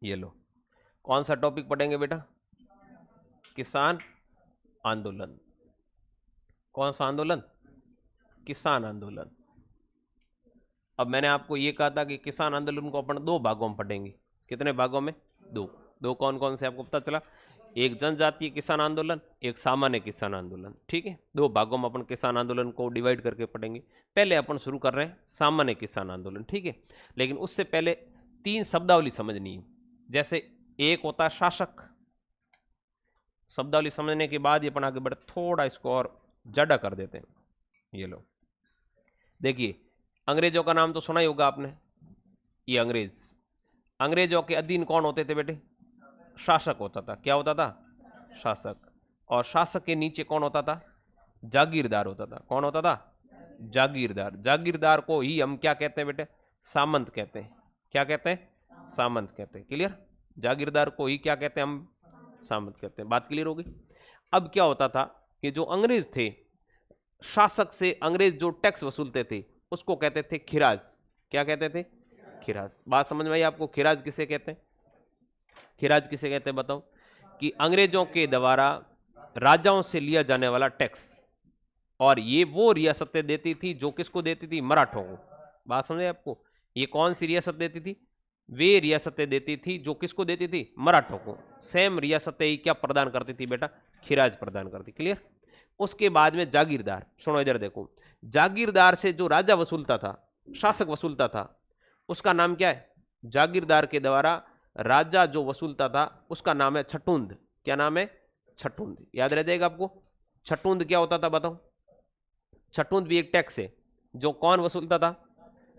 ये लो, कौन सा टॉपिक पढ़ेंगे बेटा? किसान आंदोलन। कौन सा आंदोलन? किसान आंदोलन। अब मैंने आपको ये कहा था कि किसान आंदोलन को अपन दो भागों में पढ़ेंगे। कितने भागों में? दो। दो कौन कौन से आपको पता चला? एक जनजातीय किसान आंदोलन, एक सामान्य किसान आंदोलन। ठीक है, दो भागों में अपन किसान आंदोलन को डिवाइड करके पढ़ेंगे। पहले अपन शुरू कर रहे हैं सामान्य किसान आंदोलन। ठीक है, लेकिन उससे पहले तीन शब्दावली समझनी है। जैसे एक होता है शासक। शब्दावली समझने के बाद ये अपन आगे बढ़े, थोड़ा इसको और ज्यादा कर देते हैं। ये लो, देखिए, अंग्रेजों का नाम तो सुना ही होगा आपने। ये अंग्रेज, अंग्रेजों के अधीन कौन होते थे बेटे? शासक होता था। क्या होता था? शासक। और शासक के नीचे कौन होता था? जागीरदार होता था। कौन होता था? जागीरदार। जागीरदार को ही हम क्या कहते हैं बेटे? सामंत कहते हैं। क्या कहते हैं? सामंत कहते हैं। क्लियर? जागीरदार को ही क्या कहते हैं हम? सामंत कहते हैं। बात क्लियर होगी? अब क्या होता था कि जो अंग्रेज थे, शासक से अंग्रेज जो टैक्स वसूलते थे उसको कहते थे खिराज। क्या कहते थे? खिराज। बात समझ में आई आपको? खिराज किसे कहते हैं? खिराज किसे कहते हैं बताओ? कि अंग्रेजों के द्वारा राजाओं से लिया जाने वाला टैक्स, और ये वो रियासतें देती थी जो किसको देती थी? मराठों को। बात समझे आपको? ये कौन सी रियासत देती थी? वे रियासतें देती थी जो किसको देती थी? मराठों को। सेम रियासतें ही क्या प्रदान करती थी बेटा? खिराज प्रदान करती। क्लियर? उसके बाद में जागीरदार। सुनो इधर देखो, जागीरदार से जो राजा वसूलता था, शासक वसूलता था, उसका नाम क्या है? जागीरदार के द्वारा राजा जो वसूलता था उसका नाम है छटुंद। क्या नाम है? छटुंद। याद रह जाएगा आपको? छटुंद क्या होता था बताओ? छटुंद भी एक टैक्स है जो कौन वसूलता था?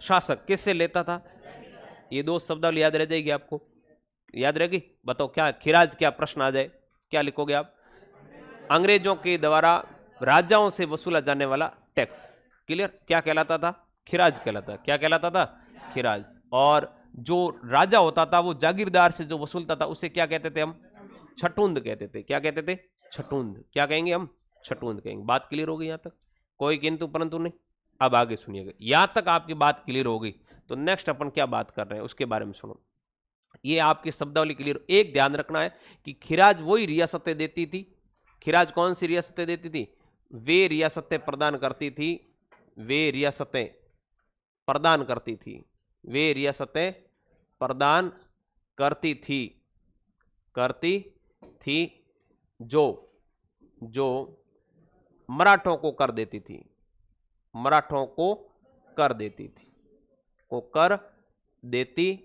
शासक। किससे लेता था? ये दो शब्दावली याद रह जाएगी आपको? याद रहेगी? बताओ क्या खिराज, क्या प्रश्न आ जाए क्या लिखोगे आप? अंग्रेजों के द्वारा राजाओं से वसूला जाने वाला टैक्स। क्लियर? क्या कहलाता था? खिराज कहलाता। क्या कहलाता था? खिराज। और जो राजा होता था वो जागीरदार से जो वसूलता था उसे क्या कहते थे हम? छटुंद कहते थे। क्या कहते थे? छटुंद। क्या कहेंगे हम? छटुंद कहेंगे। बात क्लियर हो गई यहां तक? कोई किंतु परंतु नहीं? अब आगे सुनिएगा, यहां तक आपकी बात क्लियर हो गई तो नेक्स्ट अपन क्या बात कर रहे हैं उसके बारे में सुनो। ये आपकी शब्दावली क्लियर। एक ध्यान रखना है कि खिराज वही रियासतें देती थी। खिराज कौन सी रियासतें देती थी? वे रियासतें प्रदान करती थी। वे रियासतें प्रदान करती थी। वे रियासतें प्रदान करती थी। करती थी जो जो मराठों को कर देती थी। मराठों को कर देती थी। को कर देती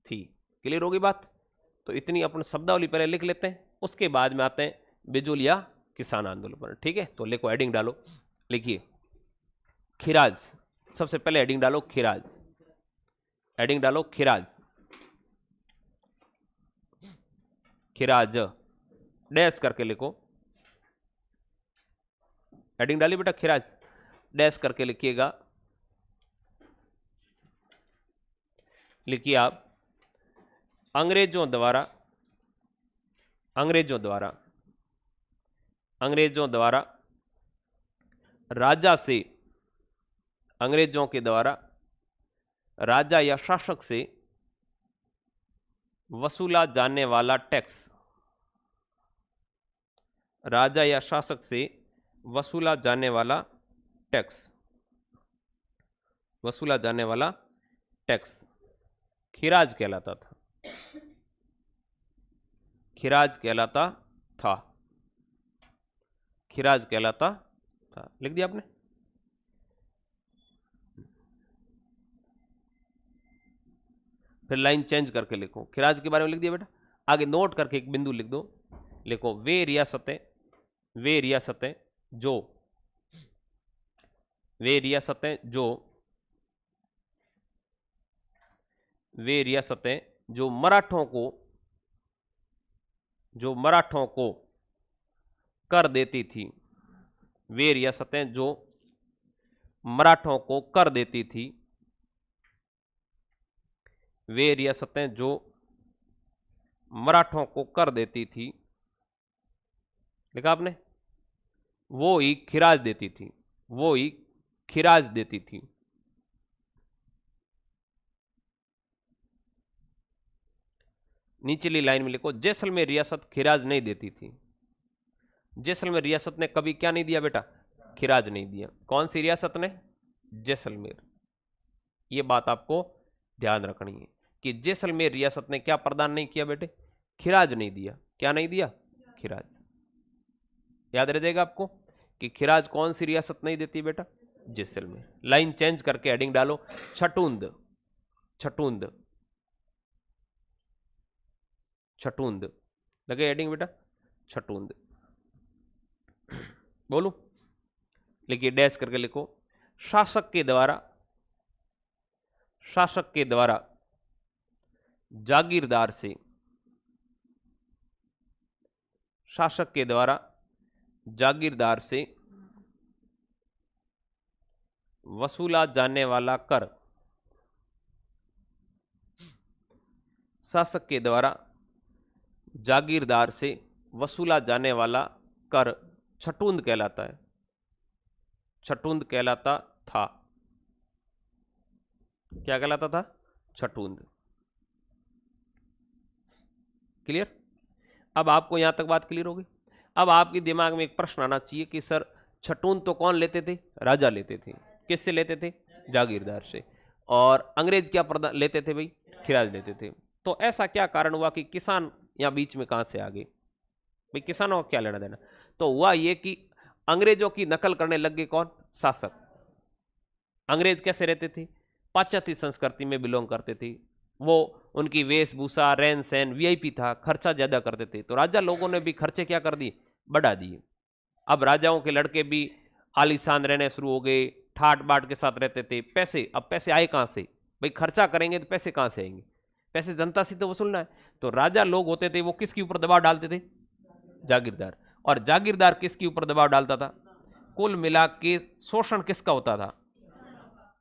थी। क्लियर होगी बात? तो इतनी अपन शब्दावली पहले लिख लेते हैं, उसके बाद में आते हैं बिजुलिया किसान आंदोलन पर। ठीक है, तो लिखो, हेडिंग डालो। लिखिए खिराज। सबसे पहले हेडिंग डालो खिराज। हेडिंग डालो खिराज। खिराज डैश करके लिखो। हेडिंग डाली बेटा खिराज, डैश करके लिखिएगा। लिखिए आप, अंग्रेजों द्वारा, अंग्रेजों द्वारा, अंग्रेजों द्वारा राजा से, अंग्रेजों के द्वारा राजा या शासक से वसूला जाने वाला टैक्स, राजा या शासक से वसूला जाने वाला टैक्स, वसूला जाने वाला टैक्स खिराज कहलाता था। खिराज कहलाता था। खिराज कहलाता था। लिख दिया आपने? फिर लाइन चेंज करके लिखो। खिराज के बारे में लिख दिया बेटा। आगे नोट करके एक बिंदु लिख दो। लिखो वे रियासतें, वे रियासतें जो, वे रियासतें जो, वे रियासतें जो मराठों को, जो मराठों को कर देती थी। वे रियासतें जो मराठों को कर देती थी। वे रियासतें जो मराठों को कर देती थी। लिखा आपने? वो ही खिराज देती थी। वो ही खिराज देती थी। निचली लाइन में लिखो, जैसलमेर रियासत खिराज नहीं देती थी। जैसलमेर रियासत ने कभी क्या नहीं दिया बेटा? खिराज नहीं दिया। कौन सी रियासत ने? जैसलमेर। ये बात आपको ध्यान रखनी है कि जैसलमेर रियासत ने क्या प्रदान नहीं किया बेटे? खिराज नहीं दिया। क्या नहीं दिया? खिराज। याद रह जाएगा आपको कि खिराज कौन सी रियासत नहीं देती बेटा? जैसलमेर। लाइन चेंज करके हेडिंग डालो, छटुंद। छटुंद, छटुंद लगे हेडिंग बेटा, छटुंद। बोलू? लिखिए, डैश करके लिखो, शासक के द्वारा, शासक के द्वारा जागीरदार से, शासक के द्वारा जागीरदार से वसूला जाने वाला कर, शासक के द्वारा जागीरदार से वसूला जाने वाला कर छटुंद कहलाता है। छटुंद कहलाता था। क्या कहलाता था? छटुंद। क्लियर? अब आपको यहां तक बात क्लियर होगी। अब आपके दिमाग में एक प्रश्न आना चाहिए कि सर छटुंद तो कौन लेते थे? राजा लेते थे। किससे लेते थे? जागीरदार से। और अंग्रेज क्या लेते थे भाई? खिराज लेते थे। तो ऐसा क्या कारण हुआ कि किसान यहां बीच में कहां से आ गए भाई? किसानों का क्या लेना देना? तो हुआ ये कि अंग्रेजों की नकल करने लग गए कौन? शासक। अंग्रेज कैसे रहते थे? पाश्चात्य संस्कृति में बिलोंग करते थे। वो उनकी वेशभूषा, रहन सहन वीआईपी था, खर्चा ज्यादा करते थे। तो राजा लोगों ने भी खर्चे क्या कर दिए? बढ़ा दिए। अब राजाओं के लड़के भी आलीशान रहने शुरू हो गए, ठाट बाट के साथ रहते थे। पैसे, अब पैसे आए कहां से भाई? खर्चा करेंगे तो पैसे कहां से आएंगे? पैसे जनता से तो वसूलना है। तो राजा लोग होते थे वो किसके ऊपर दबाव डालते थे? जागीरदार। और जागीरदार किसके ऊपर दबाव डालता था? कुल मिला के शोषण किसका होता था?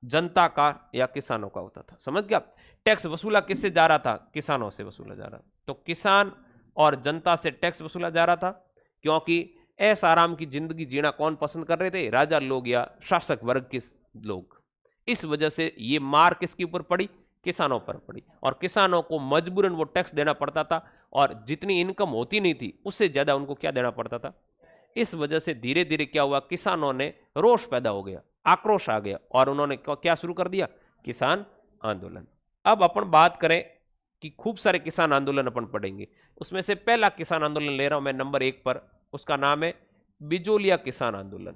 जनता का या किसानों का होता था। समझ गया? टैक्स वसूला किससे जा रहा था? किसानों से वसूला जा रहा। तो किसान और जनता से टैक्स वसूला जा रहा था, क्योंकि ऐसा आराम की जिंदगी जीना कौन पसंद कर रहे थे? राजा लोग या शासक वर्ग के लोग। इस वजह से ये मार किसके ऊपर पड़ी? किसानों पर पड़ी। और किसानों को मजबूरन वो टैक्स देना पड़ता था, और जितनी इनकम होती नहीं थी उससे ज्यादा उनको क्या देना पड़ता था। इस वजह से धीरे धीरे क्या हुआ? किसानों ने रोष पैदा हो गया, आक्रोश आ गया, और उन्होंने क्या शुरू कर दिया? किसान आंदोलन। अब अपन बात करें कि खूब सारे किसान आंदोलन अपन पढ़ेंगे। उसमें से पहला किसान आंदोलन ले रहा हूं मैं नंबर 1 पर, उसका नाम है बिजोलिया किसान आंदोलन।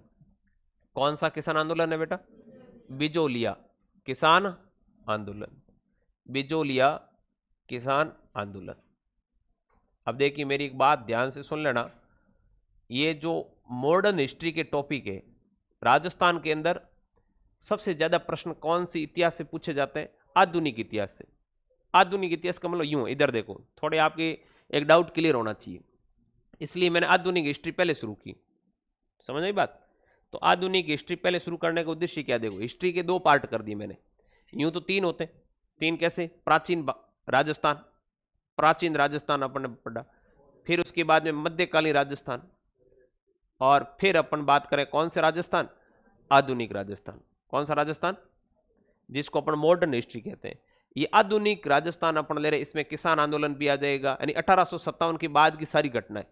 कौन सा किसान आंदोलन है बेटा? बिजोलिया किसान आंदोलन। बिजोलिया किसान आंदोलन। अब देखिए, मेरी एक बात ध्यान से सुन लेना। ये जो मॉडर्न हिस्ट्री के टॉपिक है, राजस्थान के अंदर सबसे ज्यादा प्रश्न कौन सी इतिहास से पूछे जाते हैं? आधुनिक इतिहास से। आधुनिक इतिहास का मतलब यूं, इधर देखो, थोड़े आपके एक डाउट क्लियर होना चाहिए, इसलिए मैंने आधुनिक हिस्ट्री पहले शुरू की। समझ आई बात? तो आधुनिक हिस्ट्री पहले शुरू करने का उद्देश्य क्या? देखो, हिस्ट्री के 2 पार्ट कर दिए मैंने। यूं तो 3 होते हैं। 3 कैसे? प्राचीन राजस्थान, प्राचीन राजस्थान अपन ने पढ़ा, फिर उसके बाद में मध्यकालीन राजस्थान, और फिर अपन बात करें कौन से राजस्थान? आधुनिक राजस्थान। कौन सा राजस्थान? जिसको अपन मॉडर्न हिस्ट्री कहते हैं। ये आधुनिक राजस्थान अपन ले रहे, इसमें किसान आंदोलन भी आ जाएगा, यानी 1857 के बाद की सारी घटनाएं।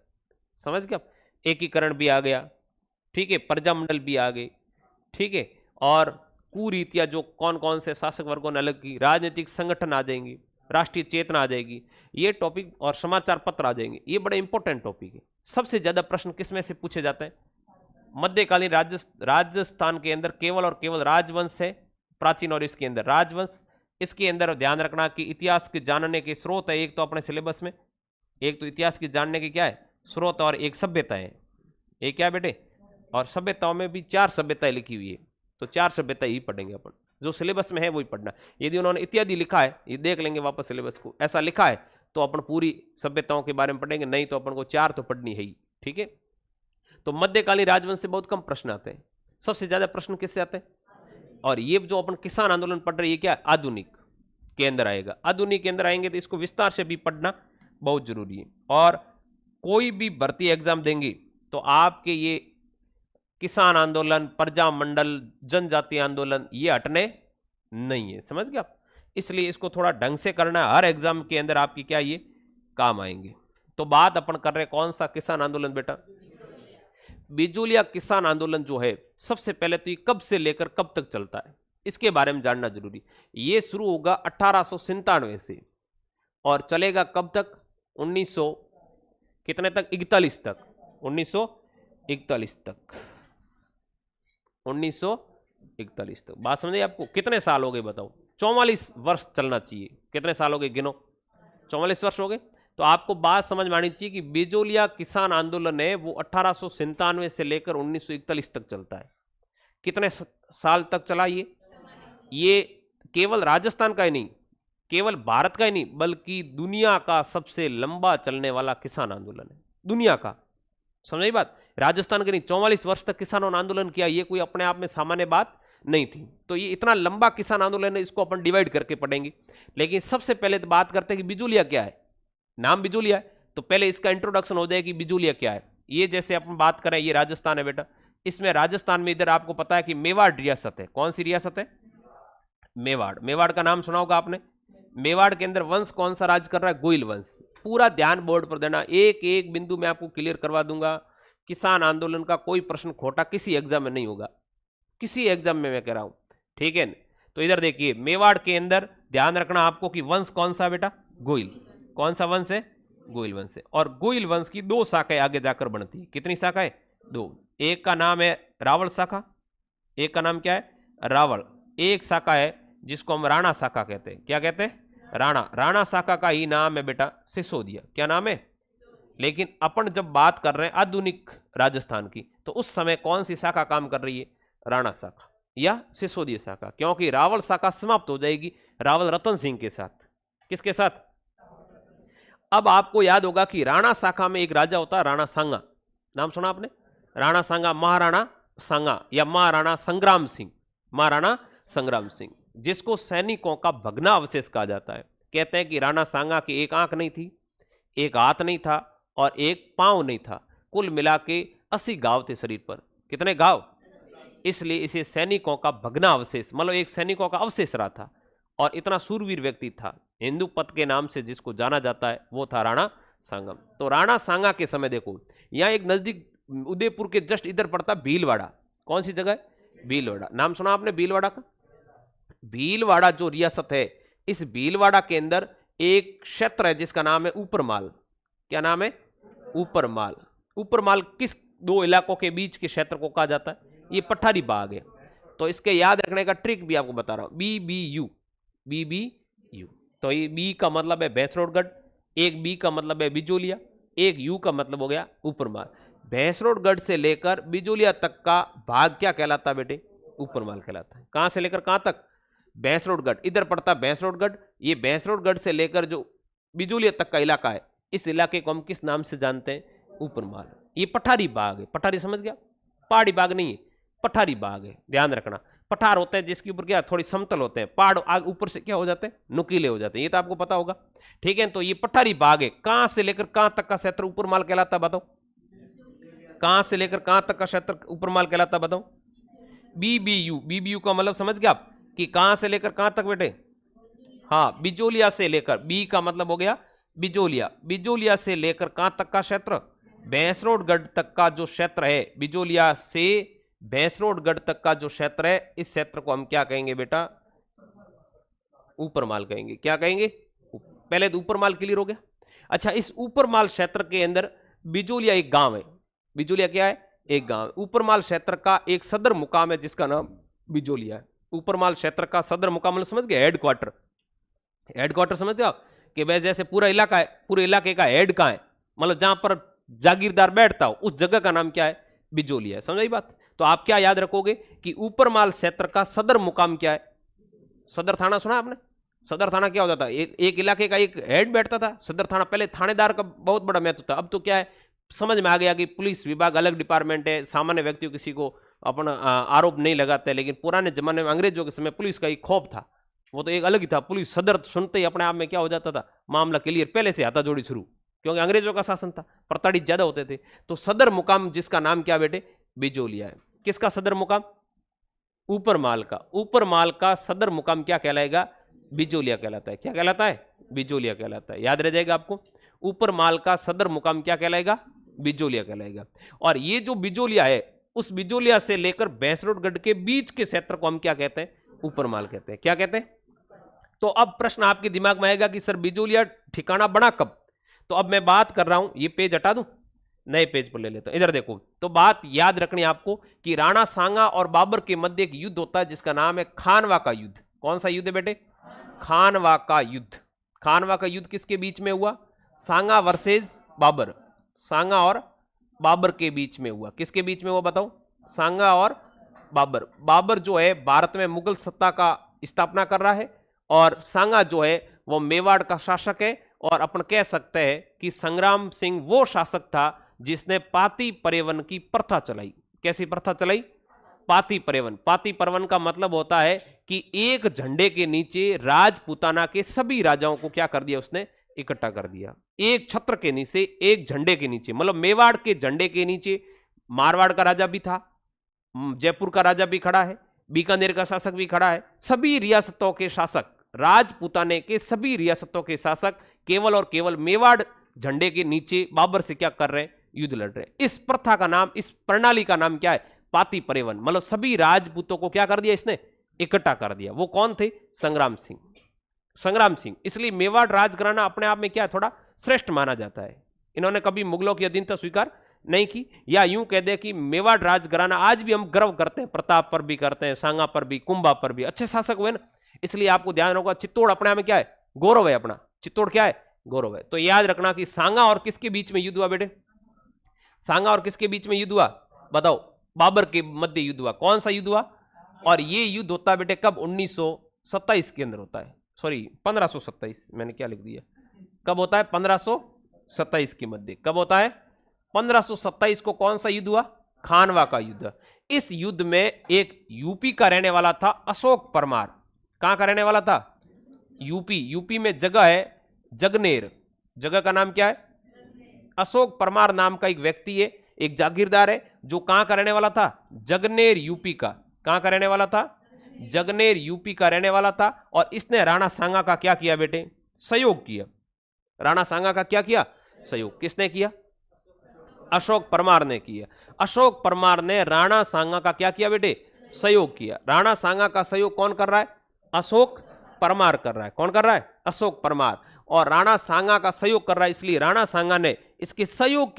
समझ गया? एकीकरण भी आ गया, ठीक है, प्रजामंडल भी आ गए, ठीक है, और कुरीतियां जो कौन कौन से शासक वर्गों ने अलग की, राजनीतिक संगठन आ जाएंगे, राष्ट्रीय चेतना आ जाएगी, ये टॉपिक, और समाचार पत्र आ जाएंगे। ये बड़े इंपॉर्टेंट टॉपिक है। सबसे ज्यादा प्रश्न किसमें से पूछे जाते हैं? मध्यकालीन राजस्थान के अंदर केवल और केवल राजवंश है, प्राचीन, और इसके अंदर राजवंश। इसके अंदर ध्यान रखना कि इतिहास के जानने के स्रोत है एक तो अपने सिलेबस में, एक तो इतिहास के जानने के क्या है? स्रोत, और एक सभ्यता है। एक क्या बेटे? और सभ्यताओं में भी 4 सभ्यताएं लिखी हुई है, तो 4 सभ्यता ही पढ़ेंगे अपन, जो सिलेबस में है वही पढ़ना। यदि उन्होंने इत्यादि लिखा है, ये देख लेंगे वापस सिलेबस को, ऐसा लिखा है तो अपन पूरी सभ्यताओं के बारे में पढ़ेंगे, नहीं तो अपन को 4 तो पढ़नी है ही, ठीक है। तो मध्यकालीन राजवंश से बहुत कम प्रश्न आते हैं, सबसे ज्यादा प्रश्न किससे आते हैं? और ये जो अपन किसान आंदोलन पढ़ रहे हैं, ये क्या? आधुनिक के अंदर आएगा। आधुनिक के अंदर आएंगे तो इसको विस्तार से भी पढ़ना बहुत जरूरी है। और कोई भी भर्ती एग्जाम देंगे तो आपके ये किसान आंदोलन, प्रजामंडल, जनजाति आंदोलन, ये हटने नहीं है। समझ गया? इसलिए इसको थोड़ा ढंग से करना है। हर एग्जाम के अंदर आपकी क्या ये काम आएंगे। तो बात अपन कर रहे कौन सा किसान आंदोलन बेटा? बिजूलिया किसान आंदोलन जो है, सबसे पहले तो ये कब से लेकर कब तक चलता है इसके बारे में जानना जरूरी। ये शुरू होगा 1897 से और चलेगा कब तक? 1900 कितने तक? 41 तक। 1941 तक। 1941 तक। बात समझे आपको? कितने साल हो गए बताओ? 44 वर्ष चलना चाहिए। कितने साल हो गए गिनो? 44 वर्ष हो गए। तो आपको बात समझ में आनी चाहिए कि बिजोलिया किसान आंदोलन है वो 1897 से लेकर 1941 तक चलता है। कितने साल तक चला ये केवल राजस्थान का ही नहीं, केवल भारत का ही नहीं, बल्कि दुनिया का सबसे लंबा चलने वाला किसान आंदोलन है, दुनिया का। समझ बात? राजस्थान के नहीं, 44 वर्ष तक किसानों ने आंदोलन किया, ये कोई अपने आप में सामान्य बात नहीं थी। तो ये इतना लंबा किसान आंदोलन है, इसको अपन डिवाइड करके पढ़ेंगे। लेकिन सबसे पहले तो बात करते हैं कि बिजूलिया क्या है। नाम बिजूलिया है, तो पहले इसका इंट्रोडक्शन हो जाए कि बिजूलिया क्या है। ये जैसे अपन बात करें, ये राजस्थान है बेटा, इसमें राजस्थान में इधर आपको पता है कि मेवाड़ रियासत है। कौन सी रियासत है? मेवाड़। मेवाड़ का नाम सुना होगा आपने। मेवाड़ के अंदर वंश कौन सा राज कर रहा है? गोइल वंश। पूरा ध्यान बोर्ड पर देना, एक एक बिंदु मैं आपको क्लियर करवा दूंगा। किसान आंदोलन का कोई प्रश्न खोटा किसी एग्जाम में नहीं होगा, किसी एग्जाम में मैं कह रहा हूं, ठीक है। तो इधर देखिए, मेवाड़ के अंदर ध्यान रखना आपको कि वंश कौन सा बेटा? गोइल। कौन सा वंश है? गोइल वंश है। और गोइल वंश की दो शाखाएं आगे जाकर बनती। कितनी शाखाएं? दो। एक का नाम है रावल शाखा, एक का नाम क्या है? रावल। एक शाखा है जिसको हम राणा शाखा कहते हैं। क्या कहते हैं? राणा। राणा शाखा का ही नाम है बेटा सिसोदिया। क्या नाम है? लेकिन अपन जब बात कर रहे हैं आधुनिक राजस्थान की, तो उस समय कौन सी शाखा काम कर रही है? राणा शाखा या सिसोदिया शाखा। क्योंकि रावल शाखा समाप्त हो जाएगी रावल रतन सिंह के साथ। किसके साथ? अब आपको याद होगा कि राणा शाखा में एक राजा होता है राणा सांगा। नाम सुना आपने? राणा सांगा, महाराणा सांगा या महाराणा संग्राम सिंह। महाराणा संग्राम सिंह, जिसको सैनिकों का भगना अवशेष कहा जाता है। कहते हैं कि राणा सांगा की एक आंख नहीं थी, एक हाथ नहीं था और एक पांव नहीं था, कुल मिला के 80 घाव थे शरीर पर। कितने घाव? इसलिए इसे सैनिकों का भगना अवशेष, मतलब एक सैनिकों का अवशेष रहा था। और इतना सूरवीर व्यक्ति था, हिंदू पथ के नाम से जिसको जाना जाता है, वो था राणा सांगम। तो राणा सांगा के समय देखो, यहां एक नजदीक उदयपुर के जस्ट इधर पड़ता भीलवाड़ा। कौन सी जगह है? भीलवाड़ा। नाम सुना आपने भीलवाड़ा का? भीलवाड़ा जो रियासत है, इस भीलवाड़ा के अंदर एक क्षेत्र है जिसका नाम है ऊपरमाल। क्या नाम है? ऊपरमाल। ऊपरमाल किस दो इलाकों के बीच के क्षेत्र को कहा जाता है? ये पठारी बाग है। तो इसके याद रखने का ट्रिक भी आपको बता रहा हूं, BBU। BBU। तो ये बी का मतलब है भैंसरोडगढ़, एक बी का मतलब है बिजोलिया, एक यू का मतलब हो गया ऊपरमाल। भैंसरोडगढ़ से लेकर बिजोलिया तक का भाग क्या कहलाता है बेटे? ऊपरमाल कहलाता है। कहां से लेकर कहां तक? भैंसरोडगढ़, इधर पड़ता है भैंसरोडगढ़। ये भैंसरोडगढ़ से लेकर जो बिजोलिया तक का इलाका है, इस इलाके को हम किस नाम से जानते हैं? ऊपरमाल। ये पठारी बाग है। पठारी समझ गया? पहाड़ी बाग नहीं है, पठारी बाग है, ध्यान रखना। पठार होते हैं जिसके ऊपर क्या थोड़ी समतल होते हैं, पहाड़ आग ऊपर से क्या हो जाते हैं? नुकीले हो जाते हैं। ये तो आपको पता होगा, ठीक है। तो ये पठारी बाग है। कहां से लेकर कहां तक का क्षेत्र ऊपरमाल कहलाता है बताओ? कहां से लेकर कहां तक का क्षेत्र ऊपरमाल कहलाता है बताओ? BBU। BBU का मतलब समझ गया आप कि कहां से लेकर कहां तक बेटे? हाँ, बिजोलिया से लेकर, बी का मतलब हो गया बिजोलिया। बिजोलिया से लेकर कहां तक का क्षेत्र? भैंसरोडगढ़ तक का जो क्षेत्र है, बिजोलिया से भैंसरोडगढ़ तक का जो क्षेत्र है, इस क्षेत्र को हम क्या कहेंगे बेटा? ऊपरमाल कहेंगे। क्या कहेंगे? पहले तो ऊपरमाल क्लियर हो गया। अच्छा, इस ऊपरमाल क्षेत्र के अंदर बिजोलिया एक गांव है। बिजोलिया क्या है? एक गांव। ऊपरमाल क्षेत्र का एक सदर मुकाम है जिसका नाम बिजोलिया है। ऊपरमाल क्षेत्र का सदर मुकाम मतलब समझ गए? हेडक्वार्टर। हेडक्वार्टर समझ गए आप कि भाई जैसे पूरा इलाका है, पूरे इलाके का हेड कहां है, मतलब जहां पर जागीरदार बैठता हो, उस जगह का नाम क्या है? बिजोलिया है। समझ आई बात? तो आप क्या याद रखोगे कि ऊपरमाल क्षेत्र का सदर मुकाम क्या है? सदर थाना सुना आपने? सदर थाना क्या होता था? एक इलाके का एक हेड बैठता था सदर थाना। पहले थानेदार का बहुत बड़ा महत्व था, अब तो क्या है समझ में आ गया कि पुलिस विभाग अलग डिपार्टमेंट है, सामान्य व्यक्ति किसी को अपना आरोप नहीं लगाते। लेकिन पुराने जमाने में अंग्रेजों के समय पुलिस का एक खौफ था, वो तो एक अलग ही था। पुलिस सदर सुनते ही अपने आप में क्या हो जाता था? मामला क्लियर, पहले से हाथा जोड़ी शुरू, क्योंकि अंग्रेजों का शासन था, प्रताड़ित ज्यादा होते थे। तो सदर मुकाम जिसका नाम क्या बेटे? बिजोलिया है। किसका सदर मुकाम? ऊपरमाल का। ऊपरमाल का सदर मुकाम क्या कहलाएगा? बिजोलिया कहलाता है। क्या कहलाता है? बिजोलिया कहलाता है। याद रह जाएगा आपको। ऊपर माल का सदर मुकाम क्या कहलाएगा? बिजोलिया कहलाएगा। और ये जो बिजोलिया है, उस बिजोलिया से लेकर भैंसरोडगढ़ के बीच के क्षेत्र को हम क्या कहते हैं? ऊपर माल कहते हैं। क्या कहते हैं? तो अब प्रश्न आपके दिमाग में आएगा कि सर बिजोलिया ठिकाना बना कब? तो अब मैं बात कर रहा हूं, ये पेज हटा दूं, नए पेज पर ले लेता हूं। इधर देखो, तो बात याद रखनी आपको कि राणा सांगा और बाबर के मध्य एक युद्ध होता है जिसका नाम है खानवा का युद्ध। कौन सा युद्ध है बेटे? खानवा का युद्ध। खानवा का युद्ध किसके बीच में हुआ? सांगा वर्सेस बाबर। सांगा और बाबर के बीच में हुआ। किसके बीच में हुआ बताओ? सांगा और बाबर। बाबर जो है भारत में मुगल सत्ता का स्थापना कर रहा है और सांगा जो है वो मेवाड़ का शासक है। और अपन कह सकते हैं कि संग्राम सिंह वो शासक था जिसने पाती परिवन की प्रथा चलाई। कैसी प्रथा चलाई? पाती परिवन। पाती परिवन का मतलब होता है कि एक झंडे के नीचे राजपूताना के सभी राजाओं को क्या कर दिया उसने? इकट्ठा कर दिया। एक छत्र के नीचे, एक झंडे के नीचे, मतलब मेवाड़ के झंडे के नीचे मारवाड़ का राजा भी था, जयपुर का राजा भी खड़ा है, बीकानेर का शासक भी खड़ा है। सभी रियासतों के शासक, राजपूताने के सभी रियासतों के शासक केवल और केवल मेवाड़ झंडे के नीचे बाबर से क्या कर रहे हैं? युद्ध लड़ रहे हैं। इस प्रथा का नाम, इस प्रणाली का नाम क्या है? पाती परिवन। मतलब सभी राजपूतों को क्या कर दिया इसने? इकट्ठा कर दिया। वो कौन थे? संग्राम सिंह। संग्राम सिंह। इसलिए मेवाड़ राजघराना अपने आप में क्या है? थोड़ा श्रेष्ठ माना जाता है। इन्होंने कभी मुगलों की अधीनता स्वीकार नहीं की, या यूं कह दे कि मेवाड़ राजघराना आज भी हम गर्व करते हैं, प्रताप पर भी करते हैं, सांगा पर भी, कुंभा पर भी अच्छे शासक हुए ना। इसलिए आपको ध्यान रखना, चित्तौड़ अपने आप में क्या है? गौरव है अपना। चित्तौड़ क्या है? गौरव है। तो याद रखना कि सांगा और किसके बीच में युद्ध हुआ बेटे? सांगा और किसके बीच में युद्ध हुआ बताओ? बाबर के मध्य युद्ध हुआ। कौन सा युद्ध हुआ? और ये युद्ध होता है बेटे कब? 1927 के अंदर होता है। सॉरी 1527, मैंने क्या लिख दिया? कब होता है? 1527 के मध्य। कब होता है? 1527 को कौन सा युद्ध हुआ? खानवा का युद्ध। इस युद्ध में एक यूपी का रहने वाला था अशोक परमार। कहां का रहने वाला था? यूपी। यूपी में जगह है जगनेर। जगह का नाम क्या है? अशोक परमार नाम का एक व्यक्ति है, एक जागीरदार है, जो कहां का रहने वाला था? जगनेर यूपी का। कहां का रहने वाला था? जगनेर यूपी का रहने वाला था। और इसने राणा सांगा का क्या किया बेटे? सहयोग किया। राणा सांगा का क्या किया? सहयोग। किसने किया? अशोक परमार ने किया। अशोक परमार ने राणा सांगा का क्या किया बेटे? सहयोग किया। राणा सांगा का सहयोग कौन कर रहा है? अशोक परमार कर रहा है। कौन कर रहा है? अशोक परमार। और राणा सांगा का सहयोग कर रहा है, इसलिए राणा सांगा ने इसके सहयोग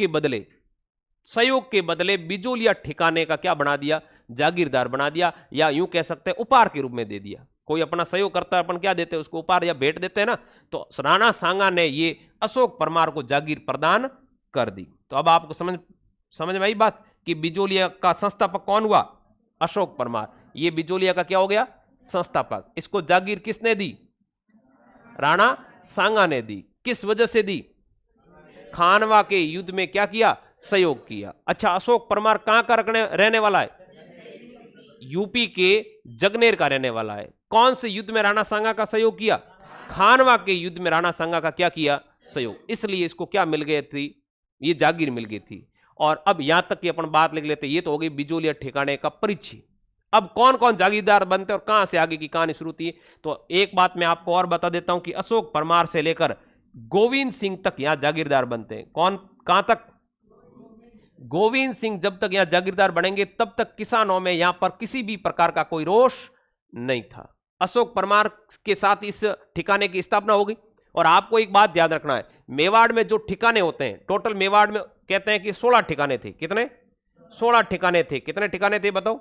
के बदले बिजोलिया ठिकाने का क्या बना दिया? जागीरदार बना दिया, या यूं कह सकते हैं उपहार के रूप में दे दिया। कोई अपना सहयोग करता है, अपन क्या देते हैं उसको? उपहार या भेंट देते हैं ना। तो राणा सांगा ने ये अशोक परमार को जागीर प्रदान कर दी। तो अब आपको समझ में आई बात कि बिजोलिया का संस्थापक कौन हुआ? अशोक परमार। ये बिजोलिया का क्या हो गया? संस्थापक। इसको जागीर किसने दी? राणा सांगा ने दी। किस वजह से दी? खानवा के युद्ध में क्या किया? सहयोग किया। अच्छा, अशोक परमार कहां का रहने वाला है? यूपी के जगनेर का रहने वाला है। कौन से युद्ध में राणा सांगा का सहयोग किया? खानवा के युद्ध में राणा सांगा का क्या किया? सहयोग। इसलिए इसको क्या मिल गई थी? ये जागीर मिल गई थी। और अब यहां तक की अपन बात लिख लेते, ये तो हो गई बिजोलिया ठिकाने का परिचय। अब कौन कौन जागीरदार बनते और कहां से आगे की कहानी शुरू थी? तो एक बात मैं आपको और बता देता हूं कि अशोक परमार से लेकर गोविंद सिंह तक यहां जागीरदार बनते हैं। कौन कहां तक? गोविंद सिंह जब तक यहां जागीरदार बनेंगे तब तक किसानों में यहां पर किसी भी प्रकार का कोई रोष नहीं था। अशोक परमार के साथ इस ठिकाने की स्थापना होगी। और आपको एक बात याद रखना है, मेवाड़ में जो ठिकाने होते हैं, टोटल मेवाड़ में कहते हैं कि 16 ठिकाने थे। कितने? 16 ठिकाने थे। कितने ठिकाने थे बताओ?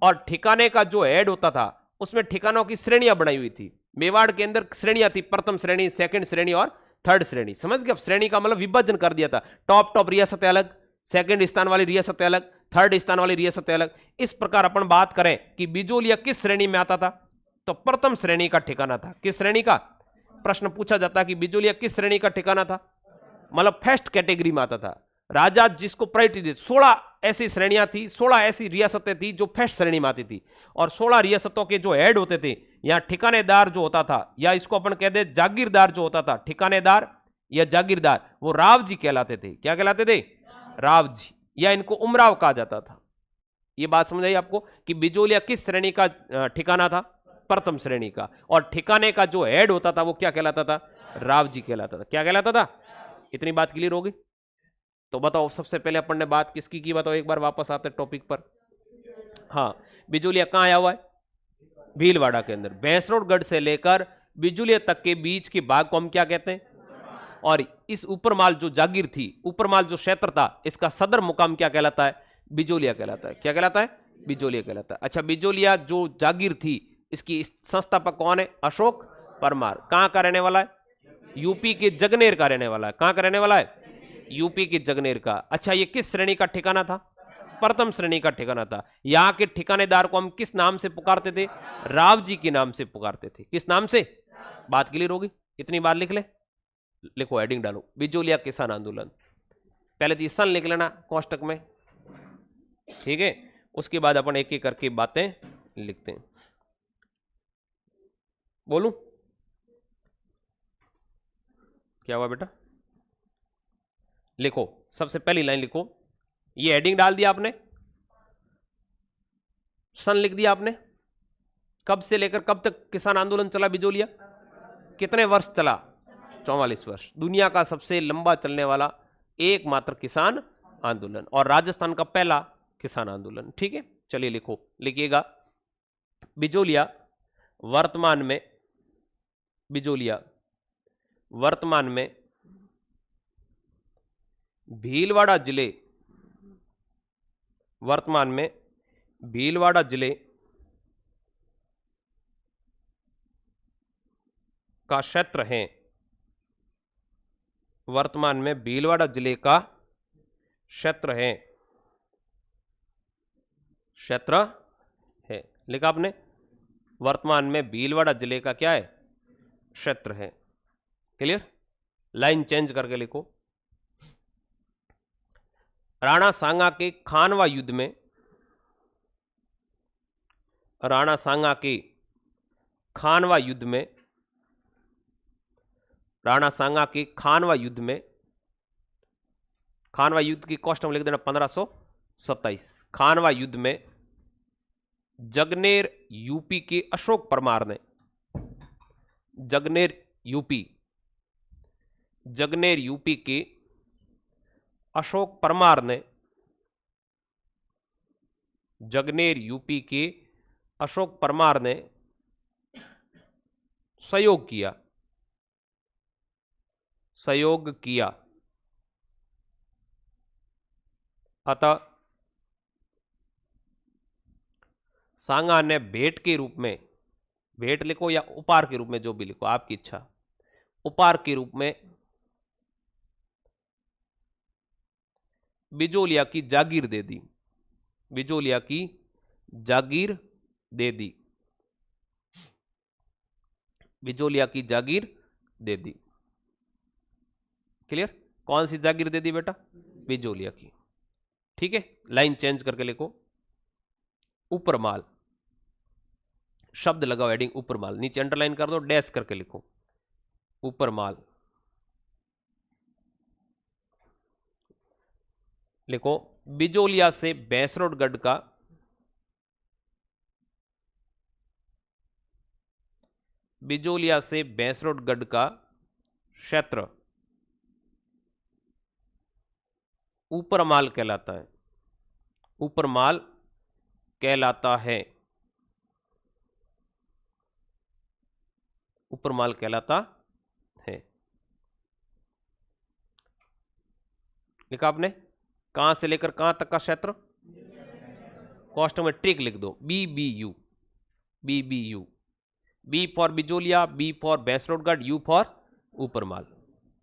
और ठिकाने का जो हेड होता था उसमें ठिकानों की श्रेणियां बनाई हुई थी। मेवाड़ के अंदर श्रेणियां थी, प्रथम श्रेणी, सेकंड श्रेणी और थर्ड श्रेणी। समझ गए? श्रेणी का मतलब विभाजन कर दिया था। टॉप रियासतें अलग, सेकंड स्थान वाली रियासतें अलग, थर्ड स्थान वाली रियासतें अलग। इस प्रकार अपन बात करें कि बिजोलिया किस श्रेणी में आता था, तो प्रथम श्रेणी का ठिकाना था। किस श्रेणी का? प्रश्न पूछा जाता है कि बिजोलिया किस श्रेणी का ठिकाना था, मतलब फर्स्ट कैटेगरी में आता था। राजा जिसको प्रायोरिटी देते, 16 ऐसी श्रेणियां थी, 16 ऐसी रियासतें थी जो फर्स्ट श्रेणी में आती थी। और 16 रियासतों के जो हेड होते थे, यहां ठिकानेदार जो होता था, या इसको अपन कहते जागीरदार जो होता था, ठिकानेदार या जागीरदार, वो राव जी कहलाते थे। क्या कहलाते थे? राव जी, या इनको उमराव कहा जाता था। ये बात समझ आई आपको कि बिजोलिया किस श्रेणी का ठिकाना था? प्रथम श्रेणी का। और ठिकाने का जो हेड होता था वो क्या कहलाता था? राव जी कहलाता था। क्या कहलाता था? इतनी बात क्लियर होगी? तो बताओ सबसे पहले अपन ने बात किसकी की, बताओ एक बार वापस आते टॉपिक पर। हाँ, बिजोलिया कहाँ आया हुआ है? भीलवाड़ा के अंदर। भैंसरोडगढ़ से लेकर बिजोलिया तक के बीच के भाग को हम क्या कहते हैं? और इस ऊपरमाल जो जागीर थी, ऊपरमाल जो क्षेत्र था, इसका सदर मुकाम क्या कहलाता है? बिजोलिया कहलाता है। क्या कहलाता है? बिजोलिया कहलाता है। अच्छा, बिजोलिया जो जागीर थी, इसकी संस्थापक कौन है? अशोक परमार। कहां का रहने वाला है? यूपी के जगनेर का रहने वाला है। कहां का रहने वाला है? यूपी के जगनेर का। अच्छा, ये किस श्रेणी का ठिकाना था? प्रथम श्रेणी का ठिकाना था। यहां के ठिकानेदार को हम किस नाम से पुकारते थे? राव जी के नाम से पुकारते थे। किस नाम से? बात क्लियर होगी? इतनी बात लिख ले, लिखो, हेडिंग डालो, बिजोलिया किसान आंदोलन। पहले तो सन लिख लेना कोष्टक में, ठीक है? उसके बाद अपन एक एक करके बातें लिखते हैं। बोलूं क्या हुआ बेटा? लिखो, सबसे पहली लाइन लिखो, ये हेडिंग डाल दिया आपने, सन लिख दिया आपने। कब से लेकर कब तक किसान आंदोलन चला बिजोलिया? कितने वर्ष चला? 44 वर्ष। दुनिया का सबसे लंबा चलने वाला एकमात्र किसान आंदोलन, और राजस्थान का पहला किसान आंदोलन। ठीक है, चलिए लिखो, लिखिएगा, बिजोलिया वर्तमान में, बिजोलिया वर्तमान में भीलवाड़ा जिले, वर्तमान में भीलवाड़ा जिले का क्षेत्र है, वर्तमान में भीलवाड़ा जिले का क्षेत्र है, क्षेत्र है। लिखा आपने? वर्तमान में भीलवाड़ा जिले का क्या है? क्षेत्र है। क्लियर? लाइन चेंज करके लिखो, राणा सांगा के खानवा युद्ध में, राणा सांगा के खानवा युद्ध में, राणा सांगा के खानवा युद्ध में, खानवा युद्ध की कॉस्ट हम लिख देना 1527। खानवा युद्ध में जगनेर यूपी के अशोक परमार ने, जगनेर यूपी, जगनेर यूपी के अशोक परमार ने, जगनेर यूपी के अशोक परमार ने सहयोग किया, सहयोग किया। अतः सांगा ने भेंट के रूप में, भेंट लिखो या उपहार के रूप में, जो भी लिखो, आपकी इच्छा, उपहार के रूप में बिजोलिया की जागीर दे दी, बिजोलिया की जागीर दे दी, बिजोलिया की जागीर दे दी। क्लियर? कौन सी जागीर दे दी बेटा? बिजोलिया की। ठीक है, लाइन चेंज करके लिखो, ऊपरमाल, शब्द लगाओ, हेडिंग ऊपरमाल, नीचे अंडरलाइन कर दो, डैश करके लिखो, ऊपरमाल। लिखो, बिजोलिया से भैंसरोडगढ़ का, बिजोलिया से भैंसरोडगढ़ का क्षेत्र ऊपरमाल कहलाता है, ऊपरमाल कहलाता है, ऊपरमाल कहलाता है। लिखा आपने? कहां से लेकर कहां तक का क्षेत्र? कॉस्ट में ट्रिक लिख दो, BBU, BBU, B for Bijolia, B for Bhainsrorgarh, U for Uparmal.